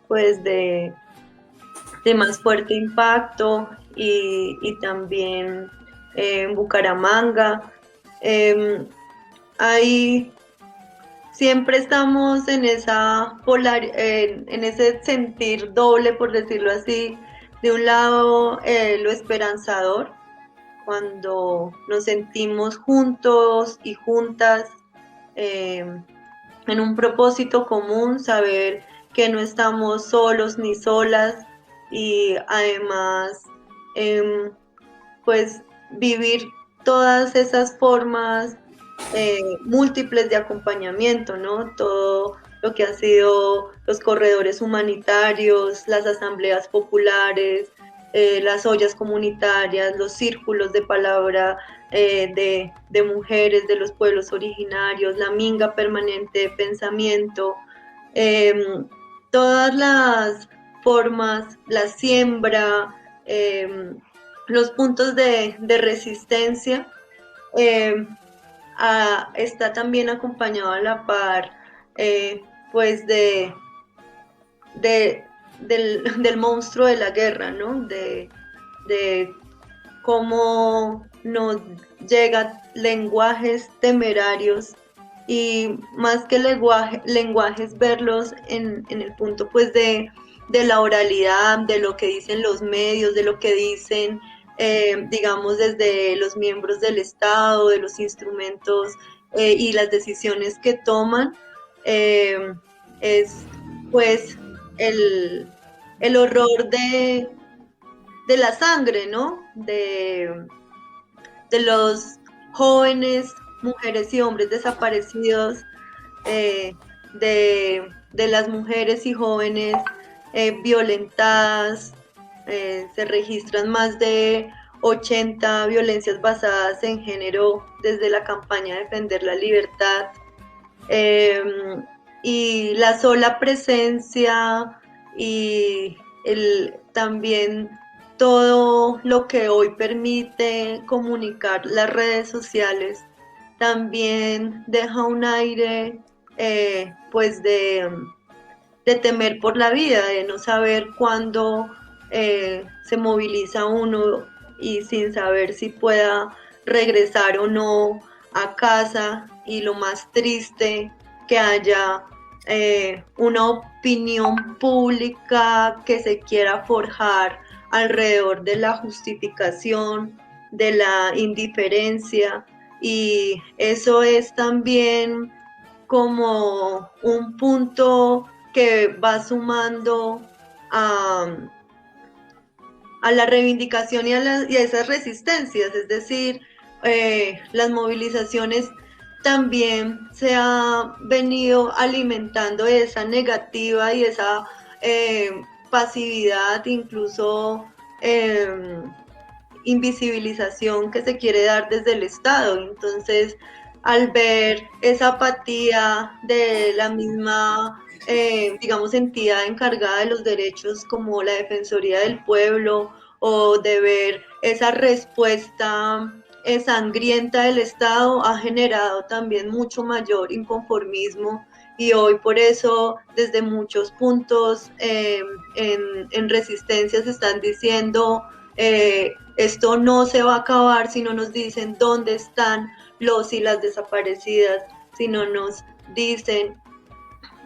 pues de más fuerte impacto, y también en Bucaramanga. Ahí siempre estamos en en ese sentir doble, por decirlo así. De un lado, lo esperanzador, cuando nos sentimos juntos y juntas, eh, en un propósito común, saber que no estamos solos ni solas, y además, pues vivir todas esas formas múltiples de acompañamiento, ¿no? Todo lo que ha sido los corredores humanitarios, las asambleas populares, las ollas comunitarias, los círculos de palabra de mujeres de los pueblos originarios, la minga permanente de pensamiento, todas las formas, la siembra, los puntos de resistencia. Está también acompañado a la par, pues del monstruo de la guerra, ¿no? De cómo nos llegan lenguajes temerarios, y más que lenguajes, verlos en el punto pues de la oralidad, de lo que dicen los medios, de lo que dicen, digamos, desde los miembros del Estado, de los instrumentos y las decisiones que toman. Es pues el horror de la sangre, ¿no? De los jóvenes, mujeres y hombres desaparecidos, de las mujeres y jóvenes violentadas. Se registran más de 80 violencias basadas en género desde la campaña Defender la Libertad. Y la sola presencia y también todo lo que hoy permite comunicar las redes sociales también deja un aire pues de temer por la vida, de no saber cuándo se moviliza uno y sin saber si pueda regresar o no a casa, y lo más triste, que haya una opinión pública que se quiera forjar alrededor de la justificación, de la indiferencia, y eso es también como un punto que va sumando a la reivindicación y a esas resistencias. Es decir, las movilizaciones también se ha venido alimentando esa negativa y esa pasividad, incluso invisibilización que se quiere dar desde el Estado. Entonces, al ver esa apatía de la misma, digamos, entidad encargada de los derechos como la Defensoría del Pueblo, o de ver esa respuesta sangrienta del Estado, ha generado también mucho mayor inconformismo, y hoy por eso desde muchos puntos en resistencia se están diciendo esto no se va a acabar si no nos dicen dónde están los y las desaparecidas, si no nos dicen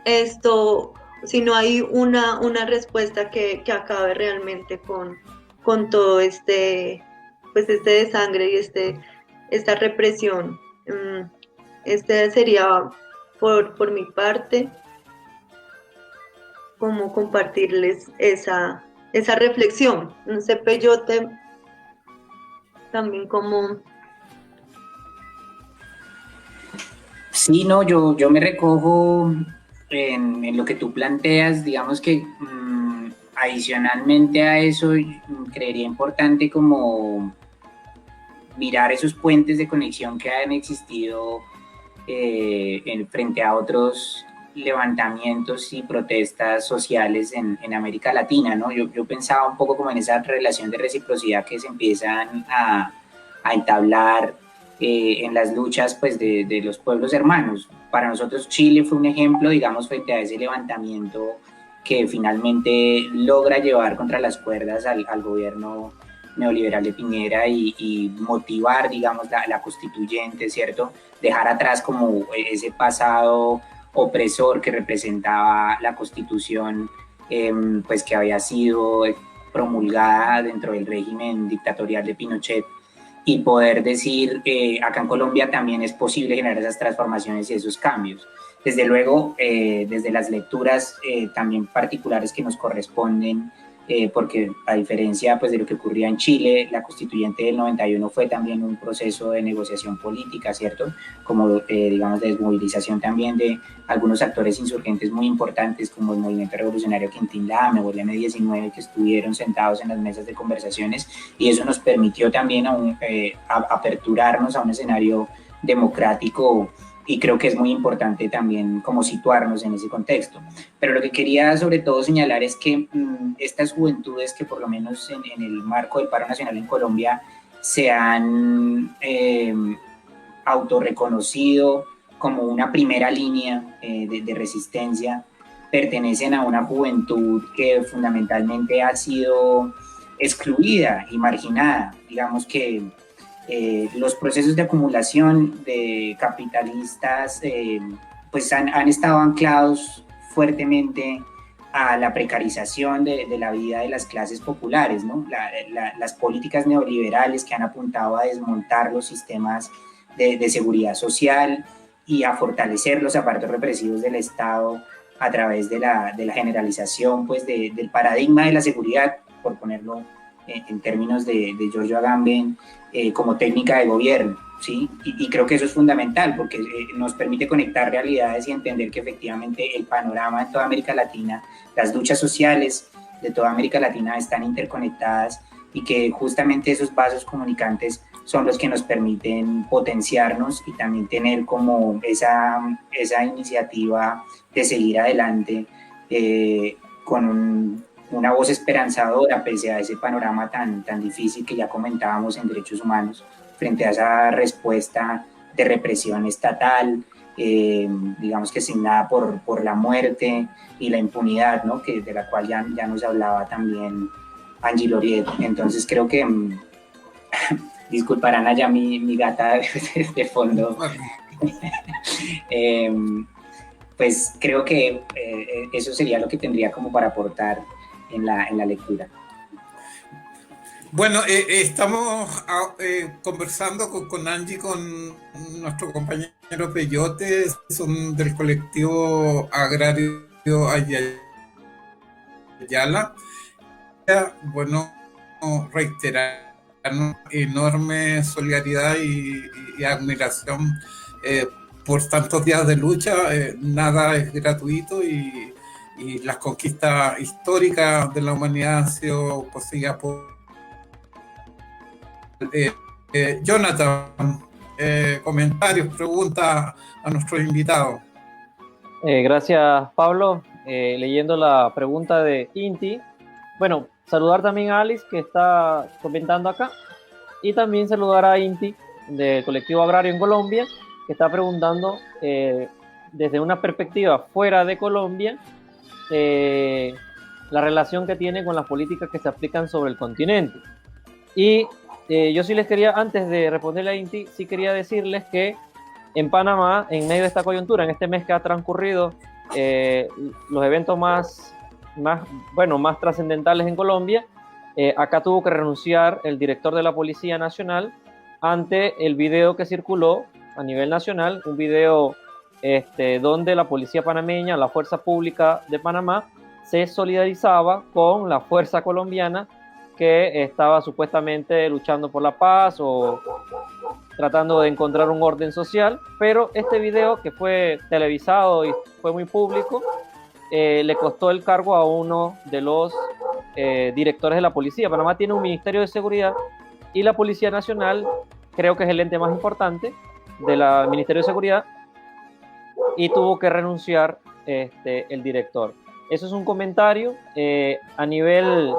esto, si no hay una respuesta que acabe realmente con todo pues este desangre y esta represión. Este sería por mi parte como compartirles esa reflexión. No sé, Peyote, también como... Sí, no, yo me recojo en lo que tú planteas. Digamos que Adicionalmente a eso, creería importante como mirar esos puentes de conexión que han existido frente a otros levantamientos y protestas sociales en América Latina, ¿no? Yo pensaba un poco como en esa relación de reciprocidad que se empiezan a entablar en las luchas pues, de los pueblos hermanos. Para nosotros Chile fue un ejemplo, digamos, frente a ese levantamiento que finalmente logra llevar contra las cuerdas al gobierno neoliberal de Piñera y motivar, digamos, la constituyente, ¿cierto? Dejar atrás como ese pasado opresor que representaba la constitución, pues que había sido promulgada dentro del régimen dictatorial de Pinochet, y poder decir acá en Colombia también es posible generar esas transformaciones y esos cambios. Desde luego, desde las lecturas también particulares que nos corresponden, porque a diferencia pues, de lo que ocurría en Chile, la constituyente del 91 fue también un proceso de negociación política, ¿cierto? Como, digamos, de desmovilización también de algunos actores insurgentes muy importantes, como el Movimiento Revolucionario Quintín Lame o el M-19, que estuvieron sentados en las mesas de conversaciones, y eso nos permitió también aperturarnos a un escenario democrático, y creo que es muy importante también como situarnos en ese contexto. Pero lo que quería sobre todo señalar es que estas juventudes que por lo menos en el marco del paro nacional en Colombia se han autorreconocido como una primera línea de resistencia, pertenecen a una juventud que fundamentalmente ha sido excluida y marginada. Digamos que los procesos de acumulación de capitalistas pues han estado anclados fuertemente a la precarización de la vida de las clases populares, ¿no? Las políticas neoliberales que han apuntado a desmontar los sistemas de seguridad social y a fortalecer los aparatos represivos del Estado a través de la generalización pues, del paradigma de la seguridad, por ponerlo en términos de Giorgio Agamben, como técnica de gobierno, ¿sí? Y creo que eso es fundamental porque nos permite conectar realidades y entender que efectivamente el panorama en toda América Latina, las luchas sociales de toda América Latina están interconectadas y que justamente esos vasos comunicantes son los que nos permiten potenciarnos y también tener como esa iniciativa de seguir adelante con una voz esperanzadora pese a ese panorama tan difícil que ya comentábamos en derechos humanos frente a esa respuesta de represión estatal, digamos que signada por la muerte y la impunidad, ¿no? De la cual ya nos hablaba también Angie Loriet. Entonces creo que, disculparán allá mi gata de fondo, pues creo que eso sería lo que tendría como para aportar en la lectura. Bueno, estamos conversando con Angie, con nuestro compañero Peyote, son del colectivo agrario Ayala. Bueno, reiterar enorme solidaridad y admiración por tantos días de lucha. Nada es gratuito y las conquistas históricas de la humanidad han sido posibles por Jonathan, comentarios, preguntas a nuestros invitados. Gracias, Pablo. Leyendo la pregunta de Inti. Bueno, saludar también a Alice, que está comentando acá, y también saludar a Inti, del colectivo agrario en Colombia, que está preguntando desde una perspectiva fuera de Colombia la relación que tiene con las políticas que se aplican sobre el continente. Y yo sí les quería, antes de responderle a Inti, sí quería decirles que en Panamá, en medio de esta coyuntura, en este mes que ha transcurrido, los eventos más trascendentales en Colombia, acá tuvo que renunciar el director de la Policía Nacional ante el video que circuló a nivel nacional, un video donde la policía panameña, la fuerza pública de Panamá, se solidarizaba con la fuerza colombiana que estaba supuestamente luchando por la paz o tratando de encontrar un orden social, pero este video, que fue televisado y fue muy público, le costó el cargo a uno de los directores de la policía. Panamá tiene un Ministerio de Seguridad y la Policía Nacional creo que es el ente más importante del Ministerio de Seguridad, y tuvo que renunciar el director. Eso es un comentario. A nivel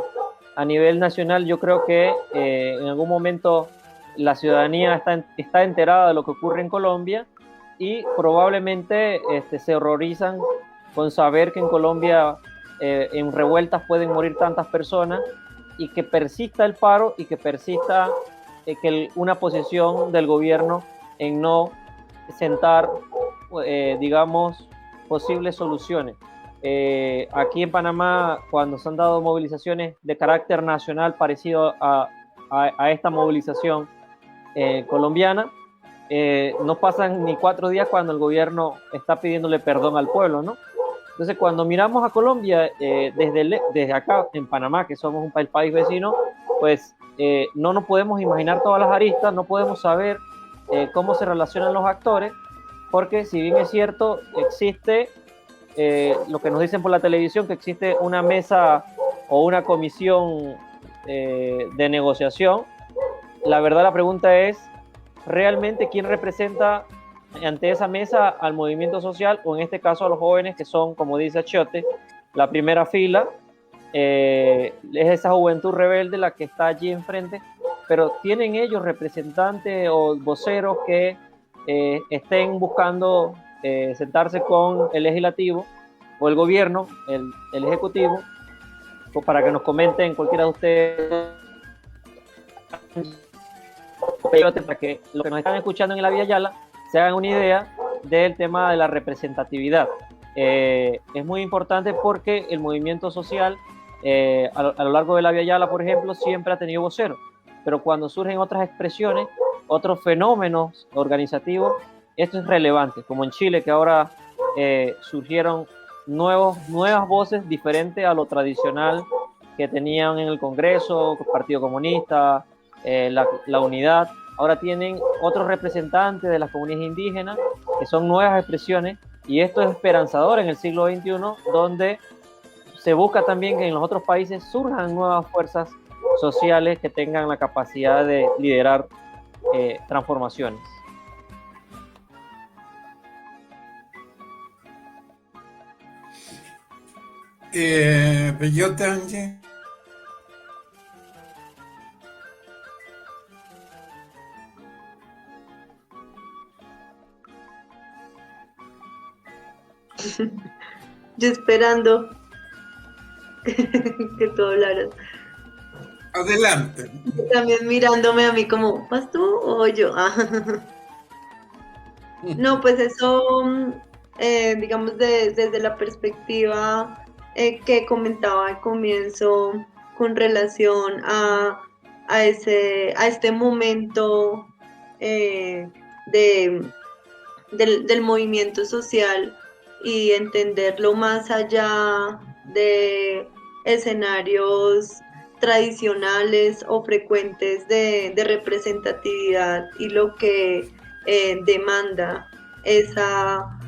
nacional, yo creo que en algún momento la ciudadanía está enterada de lo que ocurre en Colombia, y probablemente se horrorizan con saber que en Colombia en revueltas pueden morir tantas personas, y que persista el paro y que persista una posición del gobierno en no sentar, digamos, posibles soluciones. Aquí en Panamá, cuando se han dado movilizaciones de carácter nacional parecido a esta movilización colombiana, no pasan ni 4 días cuando el gobierno está pidiéndole perdón al pueblo, ¿no? Entonces, cuando miramos a Colombia desde acá en Panamá, que somos un país vecino, pues no nos podemos imaginar todas las aristas, no podemos saber cómo se relacionan los actores, porque si bien es cierto, existe lo que nos dicen por la televisión, que existe una mesa o una comisión de negociación, la verdad la pregunta es, ¿realmente quién representa ante esa mesa al movimiento social, o en este caso a los jóvenes, que son, como dice Achiote, la primera fila? Es esa juventud rebelde la que está allí enfrente, pero ¿tienen ellos representantes o voceros que estén buscando sentarse con el legislativo o el gobierno, el ejecutivo, para que nos comenten cualquiera de ustedes, para que los que nos están escuchando en la Vía Yala se hagan una idea del tema de la representatividad? Es muy importante porque el movimiento social a lo largo de la Vía Yala, por ejemplo, siempre ha tenido voceros, pero cuando surgen otras expresiones, otros fenómenos organizativos, esto es relevante, como en Chile, que ahora surgieron nuevas voces diferentes a lo tradicional que tenían en el Congreso, el Partido Comunista, la Unidad. Ahora tienen otros representantes de las comunidades indígenas, que son nuevas expresiones, y esto es esperanzador en el siglo XXI, donde se busca también que en los otros países surjan nuevas fuerzas sociales que tengan la capacidad de liderar transformaciones. Bellote, Angie. Yo esperando que tú hablaras. Adelante. También mirándome a mí como, ¿vas tú o yo? No, pues eso, digamos, desde la perspectiva que comentaba al comienzo con relación a este momento del movimiento social, y entenderlo más allá de escenarios tradicionales o frecuentes de representatividad, y lo que demanda esa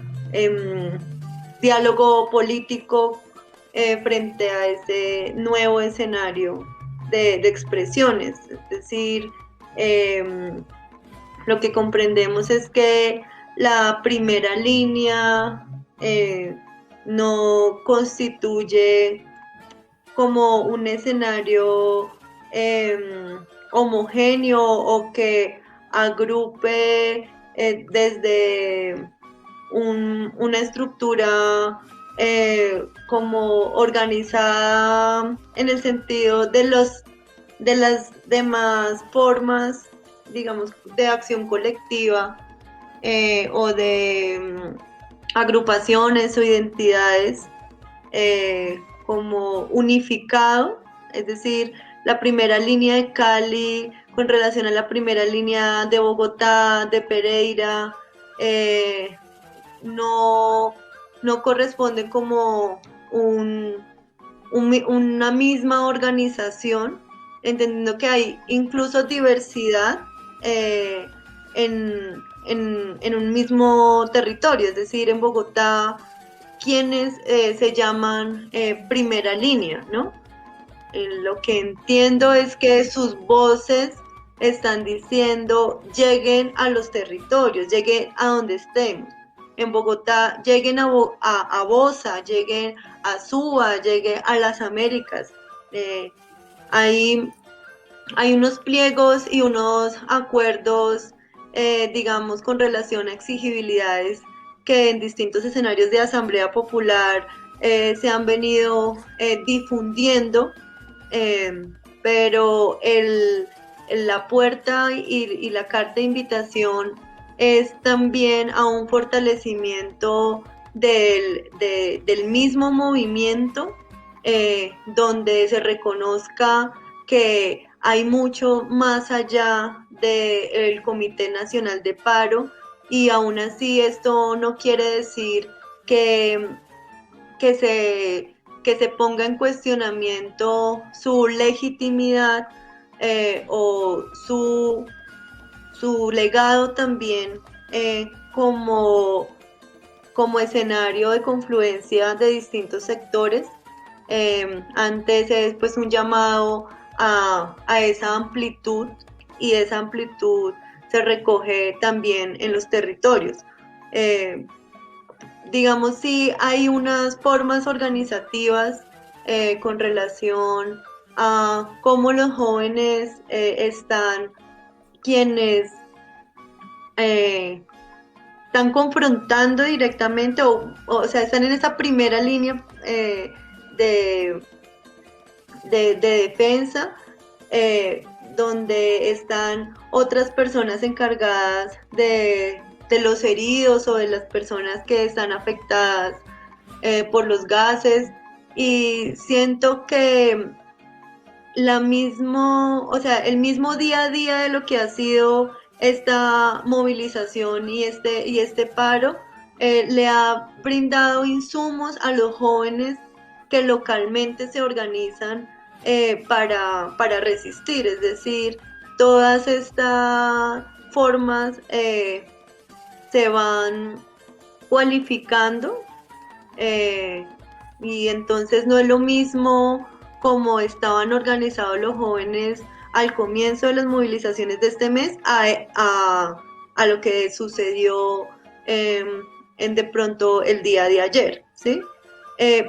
diálogo político frente a ese nuevo escenario de expresiones. Es decir, lo que comprendemos es que la primera línea no constituye como un escenario homogéneo o que agrupe desde una estructura como organizada en el sentido de las demás formas, digamos, de acción colectiva o de agrupaciones o identidades como unificado. Es decir, la primera línea de Cali con relación a la primera línea de Bogotá, de Pereira, no corresponde como una misma organización, entendiendo que hay incluso diversidad en un mismo territorio. Es decir, en Bogotá, quienes se llaman primera línea, ¿no? lo que entiendo es que sus voces están diciendo lleguen a los territorios, lleguen a donde estemos. En Bogotá lleguen a Bosa, lleguen a Suba, lleguen a las Américas. Hay unos pliegos y unos acuerdos, digamos, con relación a exigibilidades que en distintos escenarios de Asamblea Popular se han venido difundiendo, pero la puerta y la carta de invitación es también a un fortalecimiento del mismo movimiento, donde se reconozca que hay mucho más allá del Comité Nacional de Paro, y aún así esto no quiere decir que se ponga en cuestionamiento su legitimidad o su legado también como escenario de confluencia de distintos sectores. Antes es pues un llamado a esa amplitud, y esa amplitud se recoge también en los territorios. Digamos, sí hay unas formas organizativas con relación a cómo los jóvenes están, quienes están confrontando directamente o sea, están en esa primera línea de defensa, donde están otras personas encargadas de los heridos o de las personas que están afectadas por los gases, y siento que el mismo día a día de lo que ha sido esta movilización y este paro le ha brindado insumos a los jóvenes que localmente se organizan para resistir. Es decir, todas estas formas se van cualificando, y entonces no es lo mismo como estaban organizados los jóvenes al comienzo de las movilizaciones de este mes a lo que sucedió en de pronto el día de ayer, ¿sí?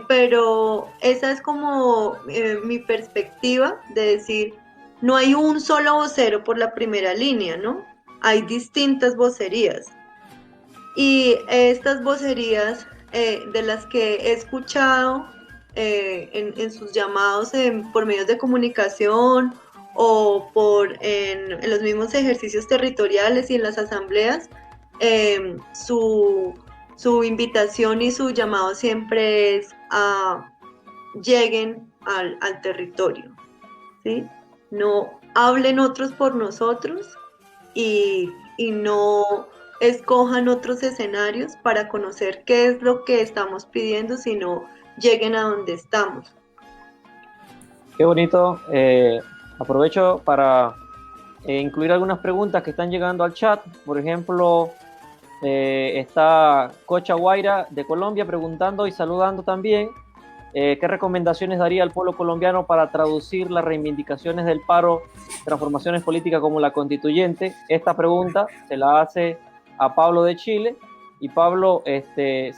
Pero esa es como mi perspectiva de decir, no hay un solo vocero por la primera línea, ¿no? Hay distintas vocerías. Y estas vocerías de las que he escuchado en sus llamados por medios de comunicación o en los mismos ejercicios territoriales y en las asambleas, su invitación y su llamado siempre es a lleguen al territorio, ¿sí? No hablen otros por nosotros y no escojan otros escenarios para conocer qué es lo que estamos pidiendo, sino lleguen a donde estamos. Qué bonito. Aprovecho para incluir algunas preguntas que están llegando al chat. Por ejemplo, está Cocha Guaira de Colombia preguntando y saludando también qué recomendaciones daría al pueblo colombiano para traducir las reivindicaciones del paro, transformaciones políticas como la constituyente. Esta pregunta se la hace a Pablo de Chile, y Pablo,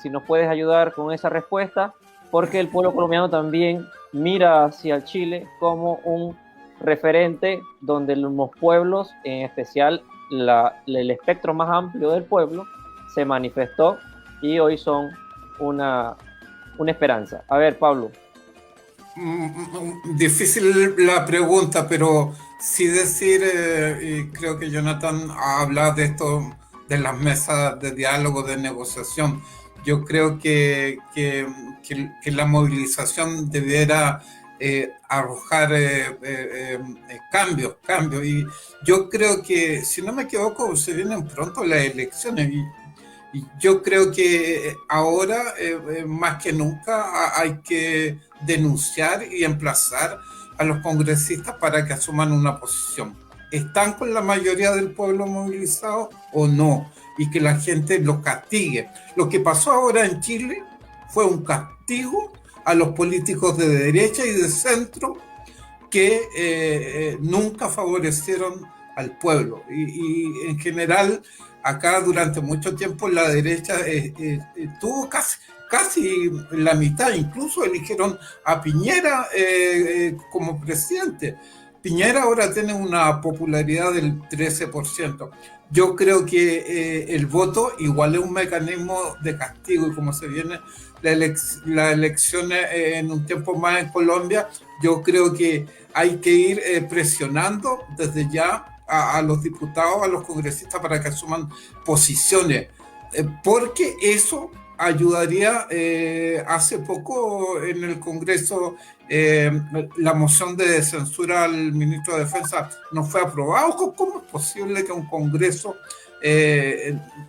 si nos puedes ayudar con esa respuesta, porque el pueblo colombiano también mira hacia Chile como un referente donde los pueblos, en especial el espectro más amplio del pueblo, se manifestó y hoy son una esperanza. A ver, Pablo. Difícil la pregunta, pero sí decir, y creo que Jonathan habla de esto, de las mesas de diálogo, de negociación. Yo creo que la movilización debiera arrojar cambios. Y yo creo que, si no me equivoco, se vienen pronto las elecciones. Y yo creo que ahora, más que nunca, hay que denunciar y emplazar a los congresistas para que asuman una posición. ¿Están con la mayoría del pueblo movilizado o no? Y que la gente los castigue. Lo que pasó ahora en Chile fue un castigo a los políticos de derecha y de centro que nunca favorecieron al pueblo. Y en general, acá durante mucho tiempo la derecha tuvo casi la mitad, incluso eligieron a Piñera como presidente. Piñera ahora tiene una popularidad del 13%. Yo creo que el voto igual es un mecanismo de castigo, y como se viene la elección en un tiempo más en Colombia, yo creo que hay que ir presionando desde ya a los diputados, a los congresistas para que asuman posiciones, porque eso ayudaría. Hace poco en el Congreso la moción de censura al ministro de Defensa no fue aprobada. ¿Cómo es posible que un Congreso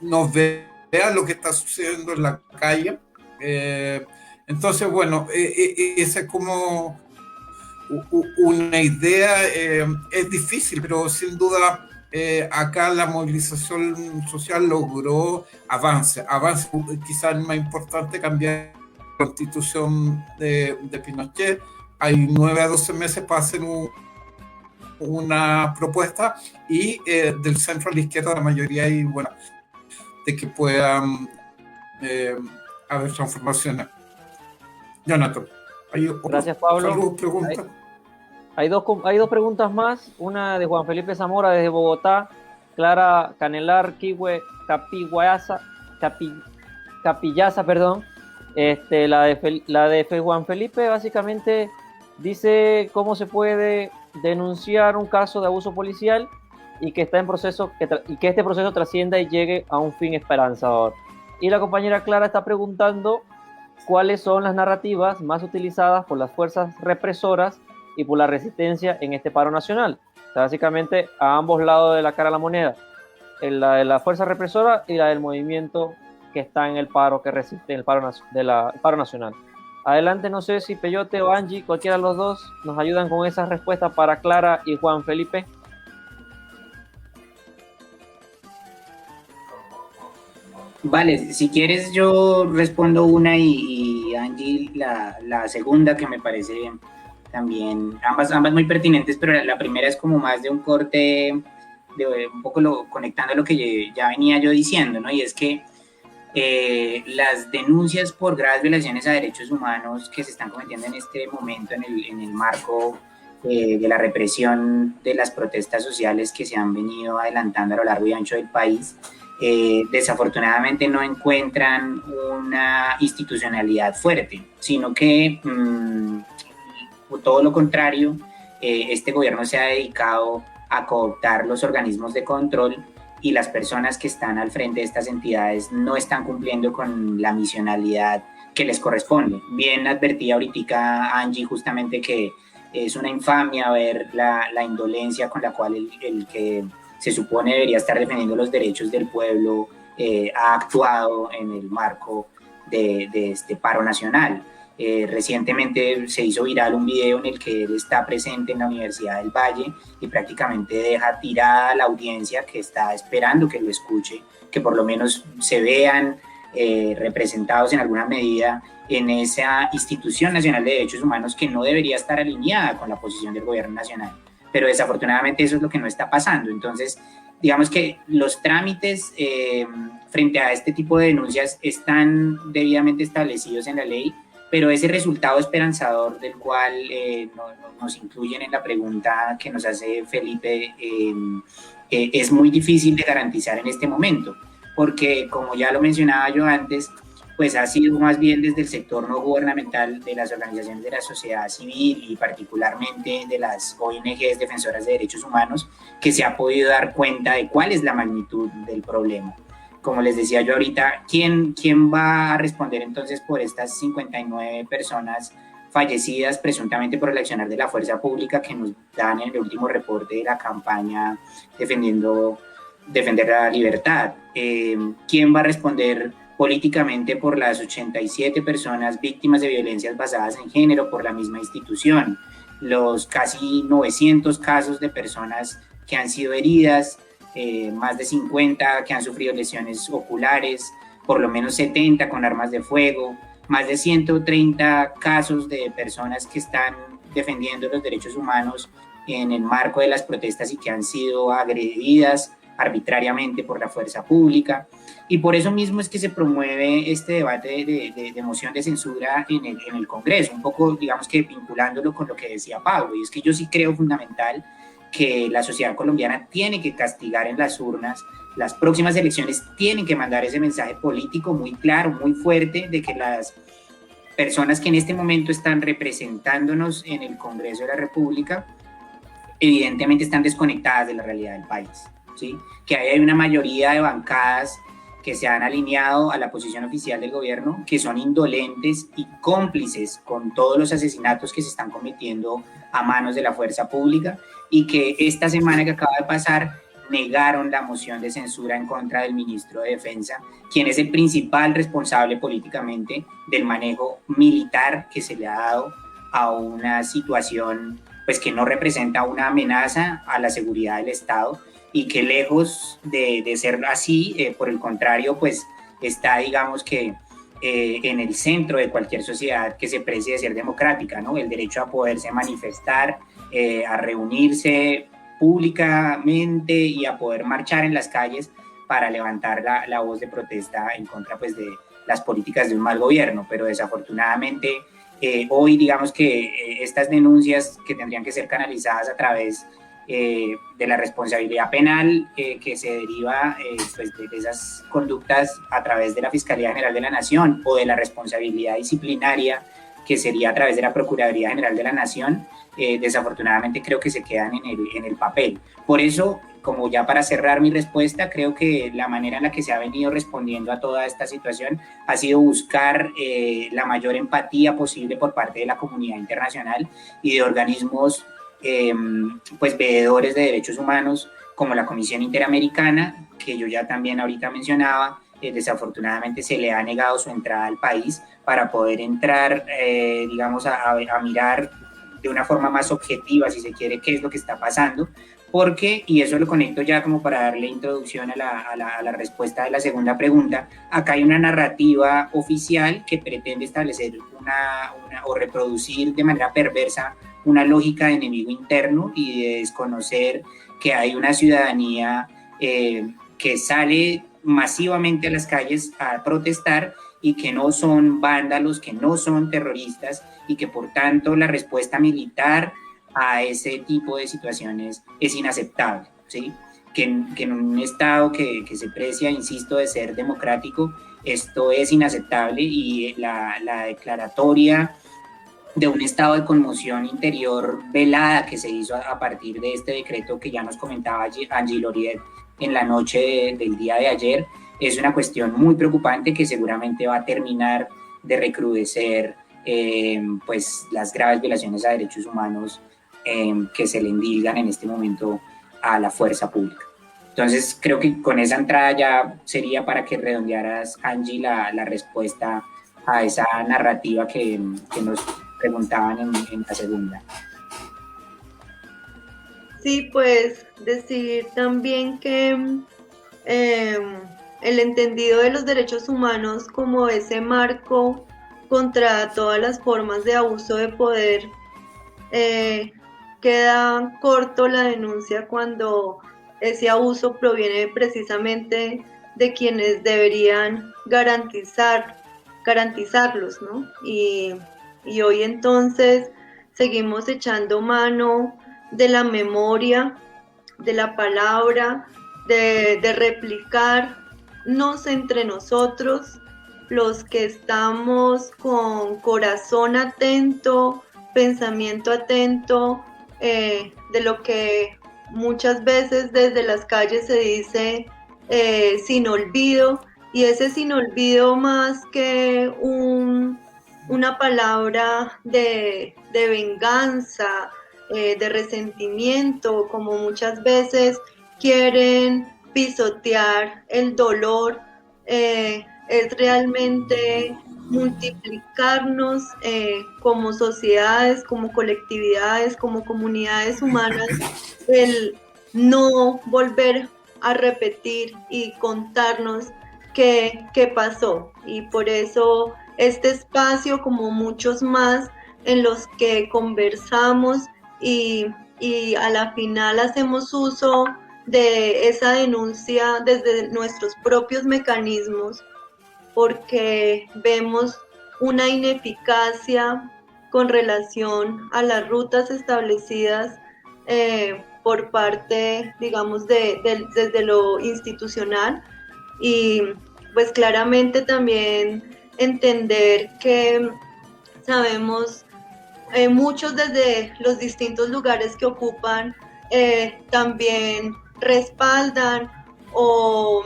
no vea lo que está sucediendo en la calle? Entonces, bueno, esa es como una idea. Es difícil, pero sin duda acá la movilización social logró avance, quizás el más importante, cambiar la constitución de Pinochet. Hay 9 a 12 meses para hacer una propuesta, y del centro a la izquierda la mayoría hay, bueno, de que puedan haber transformaciones. Jonathan, gracias, Pablo. Preguntas. Hay dos preguntas más, una de Juan Felipe Zamora desde Bogotá, Clara Canelar Capillaza, perdón. La de Juan Felipe básicamente dice cómo se puede denunciar un caso de abuso policial y que está en proceso, y que este proceso trascienda y llegue a un fin esperanzador. Y la compañera Clara está preguntando cuáles son las narrativas más utilizadas por las fuerzas represoras y por la resistencia en este paro nacional. O sea, básicamente a ambos lados de la cara de la moneda, la de la fuerza represora y la del movimiento que está en el paro, que resiste en el paro nacional. Adelante, no sé si Peyote o Angie, cualquiera de los dos, nos ayudan con esas respuestas para Clara y Juan Felipe. Vale, si quieres yo respondo una y Angie la segunda, que me parece también, ambas muy pertinentes, pero la primera es como más de un corte, de un poco conectando lo que ya venía yo diciendo, ¿no? Y es que las denuncias por graves violaciones a derechos humanos que se están cometiendo en este momento en el marco de la represión de las protestas sociales que se han venido adelantando a lo largo y ancho del país, desafortunadamente no encuentran una institucionalidad fuerte, sino que todo lo contrario, este gobierno se ha dedicado a cooptar los organismos de control, y las personas que están al frente de estas entidades no están cumpliendo con la misionalidad que les corresponde. Bien advertía ahorita Angie justamente que es una infamia ver la indolencia con la cual el que se supone debería estar defendiendo los derechos del pueblo ha actuado en el marco de este paro nacional. Recientemente se hizo viral un video en el que él está presente en la Universidad del Valle y prácticamente deja tirada a la audiencia que está esperando que lo escuche, que por lo menos se vean representados en alguna medida en esa institución nacional de derechos humanos que no debería estar alineada con la posición del gobierno nacional. Pero desafortunadamente eso es lo que no está pasando. Entonces, digamos que los trámites frente a este tipo de denuncias están debidamente establecidos en la ley, pero ese resultado esperanzador del cual nos incluyen en la pregunta que nos hace Felipe es muy difícil de garantizar en este momento, porque como ya lo mencionaba yo antes, pues ha sido más bien desde el sector no gubernamental, de las organizaciones de la sociedad civil y particularmente de las ONGs defensoras de derechos humanos, que se ha podido dar cuenta de cuál es la magnitud del problema. Como les decía yo ahorita, ¿quién va a responder entonces por estas 59 personas fallecidas presuntamente por el accionar de la fuerza pública que nos dan en el último reporte de la campaña Defender la Libertad? ¿Quién va a responder políticamente por las 87 personas víctimas de violencias basadas en género por la misma institución? Los casi 900 casos de personas que han sido heridas, más de 50 que han sufrido lesiones oculares, por lo menos 70 con armas de fuego, más de 130 casos de personas que están defendiendo los derechos humanos en el marco de las protestas y que han sido agredidas arbitrariamente por la fuerza pública. Y por eso mismo es que se promueve este debate de moción de censura en el Congreso, un poco, digamos que vinculándolo con lo que decía Pablo, y es que yo sí creo fundamental que la sociedad colombiana tiene que castigar en las urnas. Las próximas elecciones tienen que mandar ese mensaje político muy claro, muy fuerte, de que las personas que en este momento están representándonos en el Congreso de la República evidentemente están desconectadas de la realidad del país, ¿sí? Que hay una mayoría de bancadas que se han alineado a la posición oficial del gobierno, que son indolentes y cómplices con todos los asesinatos que se están cometiendo a manos de la fuerza pública, y que esta semana que acaba de pasar negaron la moción de censura en contra del ministro de Defensa, quien es el principal responsable políticamente del manejo militar que se le ha dado a una situación pues que no representa una amenaza a la seguridad del Estado, y que lejos de ser así, por el contrario, pues está, digamos que, en el centro de cualquier sociedad que se precie de ser democrática, ¿no? El derecho a poderse manifestar, a reunirse públicamente y a poder marchar en las calles para levantar la voz de protesta en contra, pues, de las políticas de un mal gobierno. Pero desafortunadamente hoy, digamos que estas denuncias que tendrían que ser canalizadas a través de la responsabilidad penal que se deriva pues de esas conductas a través de la Fiscalía General de la Nación, o de la responsabilidad disciplinaria que sería a través de la Procuraduría General de la Nación, desafortunadamente creo que se quedan en el papel. Por eso, como ya para cerrar mi respuesta, creo que la manera en la que se ha venido respondiendo a toda esta situación ha sido buscar la mayor empatía posible por parte de la comunidad internacional y de organismos pues veedores de derechos humanos, como la Comisión Interamericana, que yo ya también ahorita mencionaba. Desafortunadamente se le ha negado su entrada al país para poder entrar, digamos, a mirar de una forma más objetiva, si se quiere, qué es lo que está pasando, porque, y eso lo conecto ya como para darle introducción a la respuesta de la segunda pregunta, acá hay una narrativa oficial que pretende establecer o reproducir de manera perversa una lógica de enemigo interno y de desconocer que hay una ciudadanía que sale masivamente a las calles a protestar y que no son vándalos, que no son terroristas, y que por tanto la respuesta militar a ese tipo de situaciones es inaceptable, ¿sí? Que en un Estado que se precia, insisto, de ser democrático, esto es inaceptable, y la declaratoria de un estado de conmoción interior velada que se hizo a partir de este decreto que ya nos comentaba Angie Loriet en la noche del día de ayer, es una cuestión muy preocupante que seguramente va a terminar de recrudecer pues las graves violaciones a derechos humanos que se le endilgan en este momento a la fuerza pública. Entonces creo que con esa entrada ya sería para que redondearas, Angie, la respuesta a esa narrativa que nos preguntaban en la segunda. Sí, pues decir también que el entendido de los derechos humanos como ese marco contra todas las formas de abuso de poder, queda corto la denuncia cuando ese abuso proviene precisamente de quienes deberían garantizarlos, ¿no? Y hoy entonces seguimos echando mano de la memoria, de la palabra, de replicarnos entre nosotros, los que estamos con corazón atento, pensamiento atento, de lo que muchas veces desde las calles se dice sin olvido, y ese sin olvido, más que una palabra de venganza, de resentimiento, como muchas veces quieren pisotear el dolor, es realmente multiplicarnos como sociedades, como colectividades, como comunidades humanas, el no volver a repetir y contarnos qué pasó. Y por eso este espacio, como muchos más, en los que conversamos y a la final hacemos uso de esa denuncia desde nuestros propios mecanismos, porque vemos una ineficacia con relación a las rutas establecidas por parte, digamos, desde lo institucional, y pues claramente también entender que sabemos muchos desde los distintos lugares que ocupan también respaldan o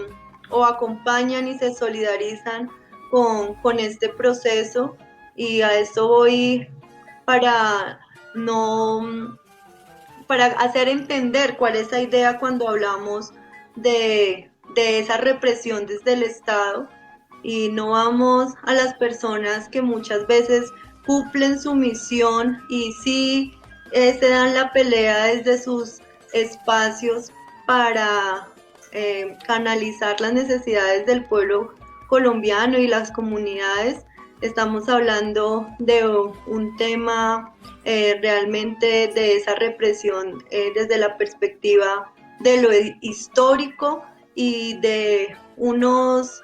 acompañan y se solidarizan con este proceso, y a esto voy para hacer entender cuál es la idea cuando hablamos de esa represión desde el Estado, y no vamos a las personas que muchas veces cumplen su misión y sí se dan la pelea desde sus espacios para canalizar las necesidades del pueblo colombiano y las comunidades. Estamos hablando de un tema realmente de esa represión desde la perspectiva de lo histórico y de unos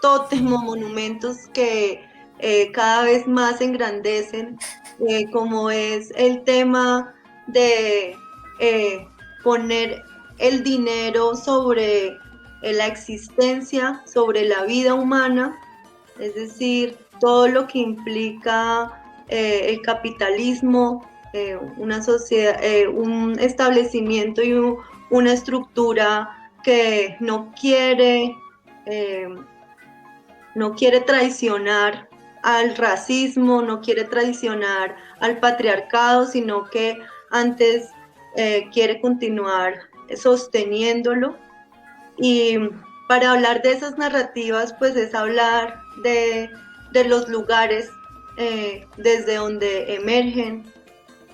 tótems, monumentos que cada vez más engrandecen, como es el tema de poner el dinero sobre la existencia, sobre la vida humana, es decir, todo lo que implica el capitalismo, una sociedad, un establecimiento y una estructura que no quiere traicionar al racismo, no quiere traicionar al patriarcado, sino que antes quiere continuar sosteniéndolo. Y para hablar de esas narrativas, pues es hablar de los lugares desde donde emergen,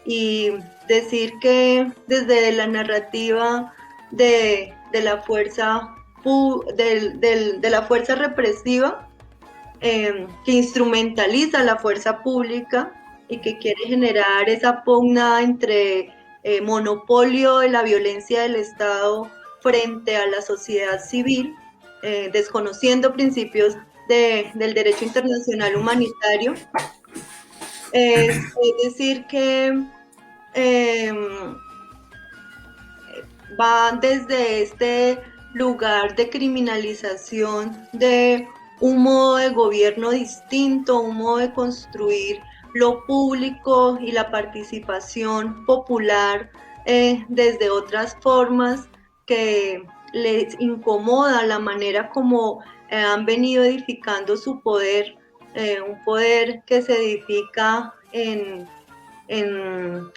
y decir que desde la narrativa de la fuerza de la fuerza represiva que instrumentaliza la fuerza pública y que quiere generar esa pugna entre monopolio de la violencia del Estado frente a la sociedad civil, desconociendo principios del derecho internacional humanitario. Es decir que va desde este lugar de criminalización de un modo de gobierno distinto, un modo de construir lo público y la participación popular desde otras formas que les incomoda la manera como han venido edificando su poder, un poder que se edifica en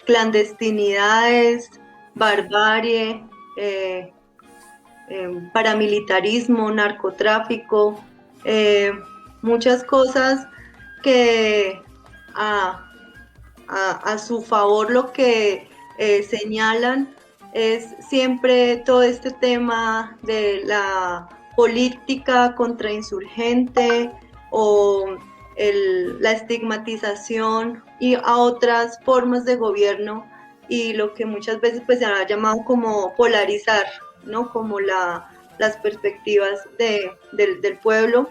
clandestinidades, barbarie, paramilitarismo, narcotráfico, muchas cosas que a su favor lo que señalan es siempre todo este tema de la política contrainsurgente o la estigmatización y a otras formas de gobierno, y lo que muchas veces pues se ha llamado como polarizar, ¿no? Como las perspectivas del pueblo.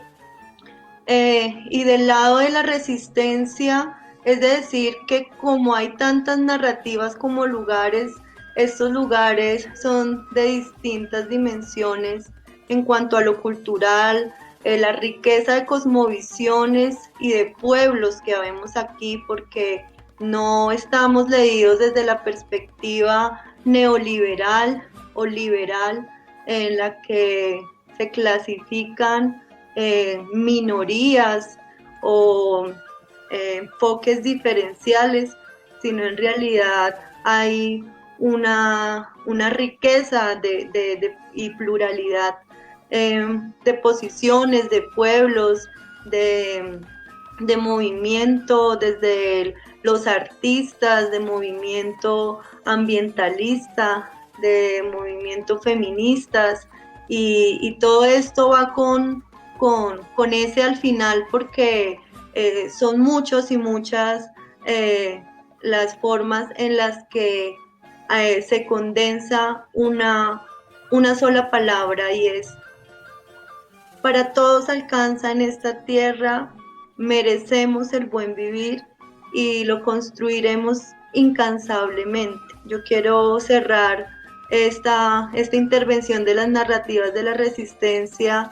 Y del lado de la resistencia, es decir, que como hay tantas narrativas como lugares, estos lugares son de distintas dimensiones en cuanto a lo cultural, la riqueza de cosmovisiones y de pueblos que vemos aquí, porque no estamos leídos desde la perspectiva neoliberal o liberal, en la que se clasifican minorías o enfoques diferenciales, sino en realidad hay una riqueza y pluralidad de posiciones, de pueblos, de movimiento, desde los artistas, de movimiento ambientalista, de movimiento feministas, y todo esto va con ese al final, porque son muchos y muchas las formas en las que se condensa una sola palabra, y es: para todos alcanza en esta tierra, merecemos el buen vivir y lo construiremos incansablemente. Yo quiero cerrar esta intervención de las narrativas de la resistencia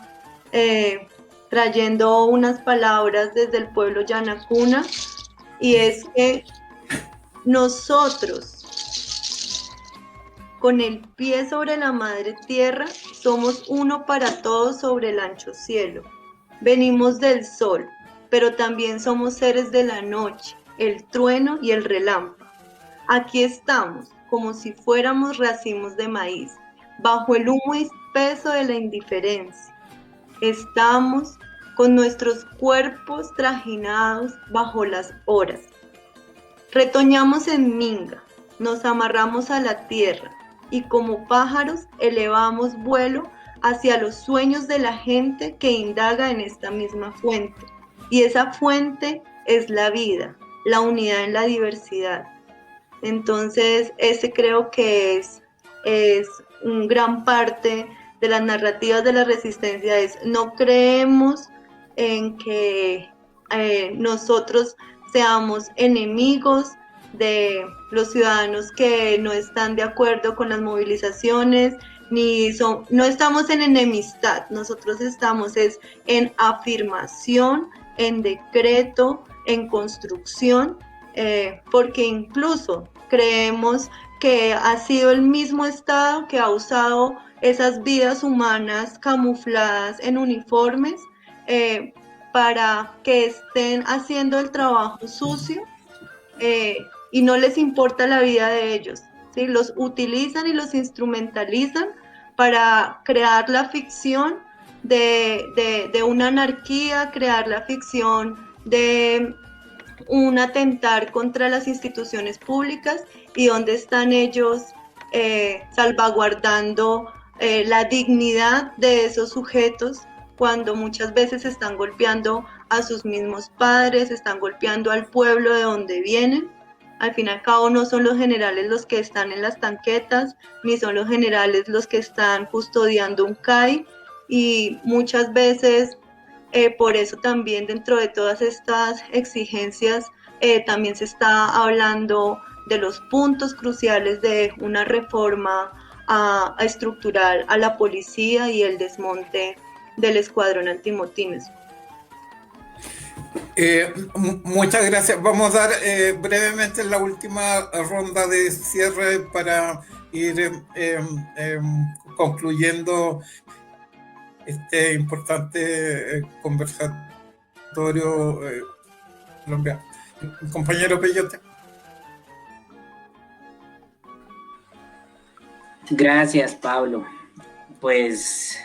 trayendo unas palabras desde el pueblo Yanacuna, y es que nosotros, con el pie sobre la madre tierra, somos uno para todos sobre el ancho cielo. Venimos del sol, pero también somos seres de la noche, el trueno y el relámpago. Aquí estamos, como si fuéramos racimos de maíz, bajo el humo espeso de la indiferencia. Estamos con nuestros cuerpos trajinados bajo las horas. Retoñamos en minga, nos amarramos a la tierra y como pájaros elevamos vuelo hacia los sueños de la gente que indaga en esta misma fuente. Y esa fuente es la vida, la unidad en la diversidad. Entonces, ese creo que es un gran parte de las narrativas de la resistencia, es: no creemos en que nosotros seamos enemigos de los ciudadanos que no están de acuerdo con las movilizaciones, no estamos en enemistad, nosotros estamos en afirmación, en decreto, en construcción, porque incluso creemos que ha sido el mismo Estado que ha usado esas vidas humanas camufladas en uniformes para que estén haciendo el trabajo sucio, y no les importa la vida de ellos, ¿sí? Los utilizan y los instrumentalizan para crear la ficción de una anarquía, crear la ficción de un atentar contra las instituciones públicas, y donde están ellos salvaguardando la dignidad de esos sujetos, cuando muchas veces están golpeando a sus mismos padres, están golpeando al pueblo de donde vienen. Al fin y al cabo no son los generales los que están en las tanquetas, ni son los generales los que están custodiando un CAI, y muchas veces por eso también dentro de todas estas exigencias también se está hablando de los puntos cruciales de una reforma estructural a la policía y el desmonte del escuadrón antimotines. Muchas gracias. Vamos a dar brevemente la última ronda de cierre para ir concluyendo este importante conversatorio colombiano. Compañero Peyote. Gracias, Pablo. Pues,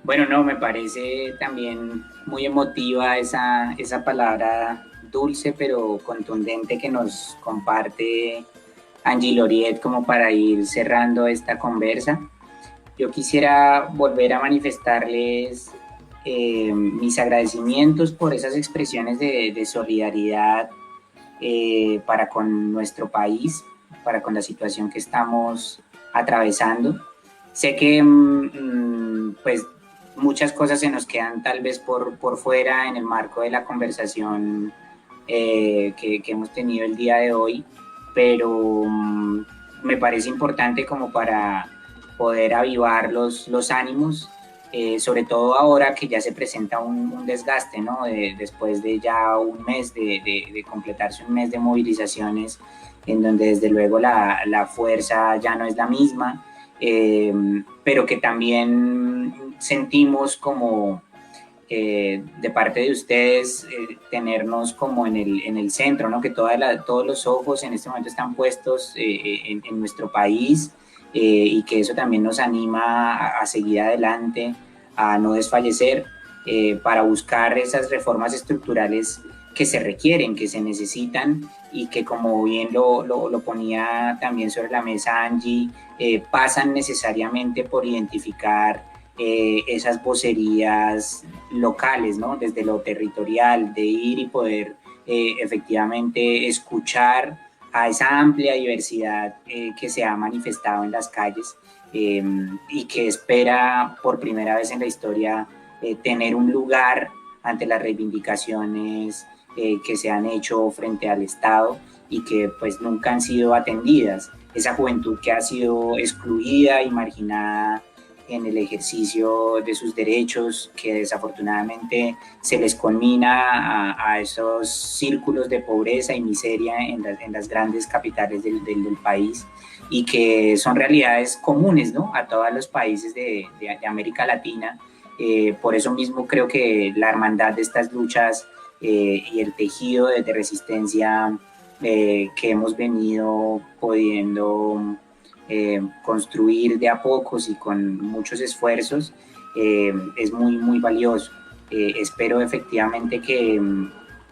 bueno, no, me parece también muy emotiva esa palabra dulce pero contundente que nos comparte Angie Loriet como para ir cerrando esta conversa. Yo quisiera volver a manifestarles mis agradecimientos por esas expresiones de solidaridad para con nuestro país, para con la situación que estamos atravesando. Sé que pues muchas cosas se nos quedan tal vez por fuera en el marco de la conversación que hemos tenido el día de hoy, pero me parece importante como para poder avivar los ánimos, sobre todo ahora que ya se presenta un desgaste, ¿no? Después de ya un mes de completarse un mes de movilizaciones, en donde desde luego la fuerza ya no es la misma, pero que también sentimos como de parte de ustedes tenernos como en el centro, ¿no? Que todos los ojos en este momento están puestos en nuestro país, y que eso también nos anima a seguir adelante, a no desfallecer, para buscar esas reformas estructurales que se requieren, que se necesitan, y que, como bien lo ponía también sobre la mesa Angie, pasan necesariamente por identificar esas vocerías locales, ¿no? Desde lo territorial, de ir y poder efectivamente escuchar a esa amplia diversidad que se ha manifestado en las calles y que espera por primera vez en la historia tener un lugar ante las reivindicaciones que se han hecho frente al Estado y que pues nunca han sido atendidas. Esa juventud que ha sido excluida y marginada en el ejercicio de sus derechos, que desafortunadamente se les conmina a esos círculos de pobreza y miseria en las grandes capitales del país, y que son realidades comunes, ¿no?, a todos los países de América Latina. Por eso mismo creo que la hermandad de estas luchas y el tejido de resistencia que hemos venido pudiendo construir de a pocos y con muchos esfuerzos es muy, muy valioso. Espero efectivamente que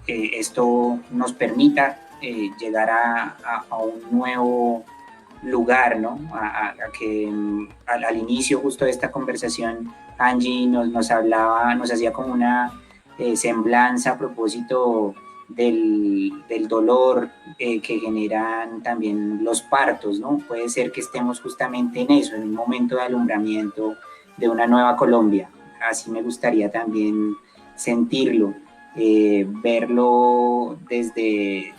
esto nos permita llegar a un nuevo lugar, ¿no? A que al inicio justo de esta conversación Angie nos hablaba, nos hacía como una semblanza a propósito del dolor que generan también los partos, ¿no? Puede ser que estemos justamente en eso, en un momento de alumbramiento de una nueva Colombia. Así me gustaría también sentirlo, verlo desde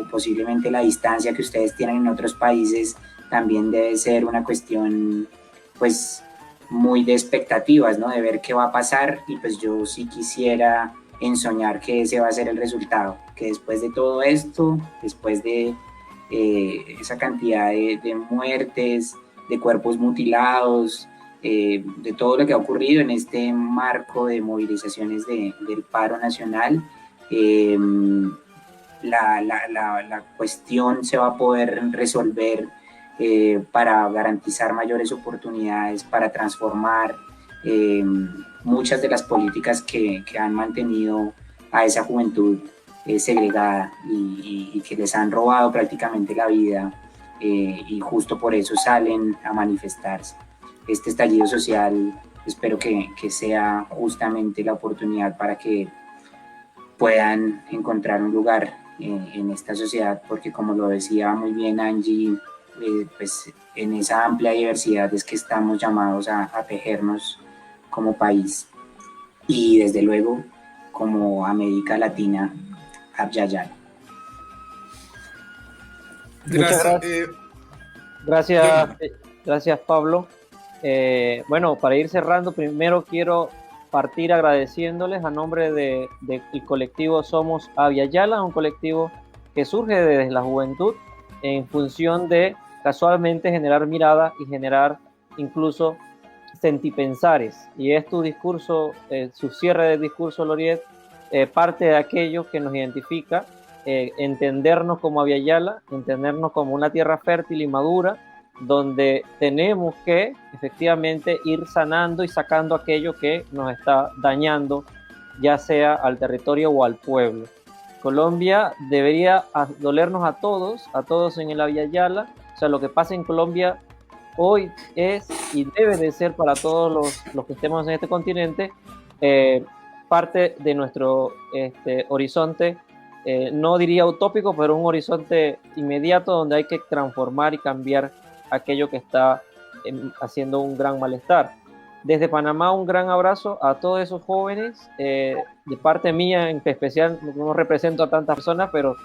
posiblemente la distancia que ustedes tienen en otros países. También debe ser una cuestión pues muy de expectativas, ¿no?, de ver qué va a pasar, y pues yo sí quisiera ensoñar que ese va a ser el resultado, que después de todo esto, después de esa cantidad de muertes, de cuerpos mutilados, de todo lo que ha ocurrido en este marco de movilizaciones del paro nacional, la cuestión se va a poder resolver para garantizar mayores oportunidades, para transformar muchas de las políticas que han mantenido a esa juventud segregada y que les han robado prácticamente la vida, y justo por eso salen a manifestarse. Este estallido social espero que sea justamente la oportunidad para que puedan encontrar un lugar en esta sociedad, porque como lo decía muy bien Angie, pues en esa amplia diversidad es que estamos llamados a tejernos como país, y desde luego como América Latina, Abyayala. Gracias Pablo. Bueno, para ir cerrando, primero quiero partir agradeciéndoles a nombre del colectivo Somos Abyayala, un colectivo que surge desde la juventud en función de casualmente generar mirada y generar incluso sentipensares, y es tu discurso, su cierre del discurso, Loriet, parte de aquello que nos identifica, entendernos como Abyayala, entendernos como una tierra fértil y madura, donde tenemos que efectivamente ir sanando y sacando aquello que nos está dañando, ya sea al territorio o al pueblo. Colombia debería dolernos a todos en el Abyayala. O sea, lo que pasa en Colombia hoy es y debe de ser para todos los que estemos en este continente parte de nuestro horizonte, no diría utópico, pero un horizonte inmediato donde hay que transformar y cambiar aquello que está haciendo un gran malestar. Desde Panamá, un gran abrazo a todos esos jóvenes, de parte mía en especial. No represento a tantas personas, pero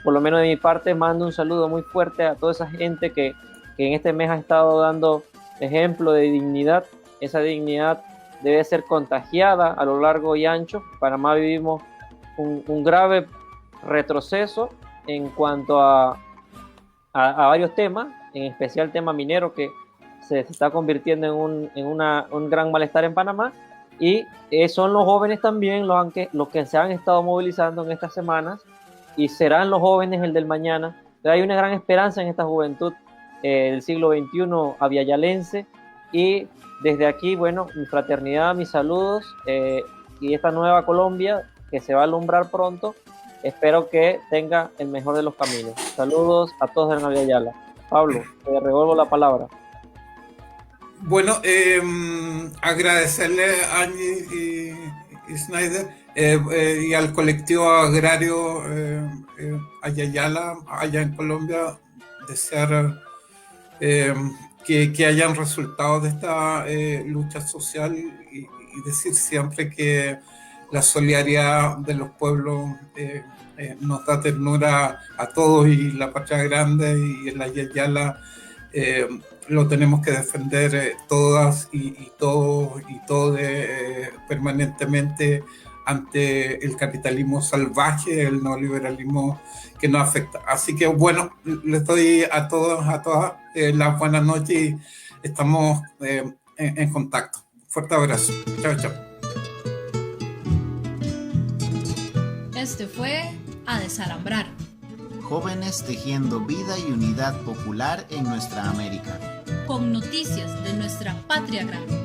por lo menos de mi parte mando un saludo muy fuerte a toda esa gente que en este mes ha estado dando ejemplo de dignidad. Esa dignidad debe ser contagiada a lo largo y ancho. En Panamá vivimos un grave retroceso en cuanto a varios temas, en especial el tema minero, que se está convirtiendo en un gran malestar en Panamá, y son los jóvenes también los que se han estado movilizando en estas semanas, y serán los jóvenes el del mañana. Pero hay una gran esperanza en esta juventud del siglo XXI abyayalense, y desde aquí, bueno, mi fraternidad, mis saludos, y esta nueva Colombia que se va a alumbrar pronto, espero que tenga el mejor de los caminos. Saludos a todos en Abyayala. Pablo, te devuelvo la palabra. Bueno, agradecerle a Angie y Snyder y al colectivo agrario Ayayala, allá en Colombia, desear que hayan resultado de esta lucha social y decir siempre que la solidaridad de los pueblos nos da ternura a todos, y la Patria Grande y el Ayayala lo tenemos que defender todas y todos permanentemente ante el capitalismo salvaje, el neoliberalismo que nos afecta. Así que bueno, les doy a todos, a todas las buenas noches y estamos en contacto. Fuerte abrazo. Chao, chao. Este fue A Desalambrar. Jóvenes tejiendo vida y unidad popular en nuestra América. Con noticias de nuestra patria grande.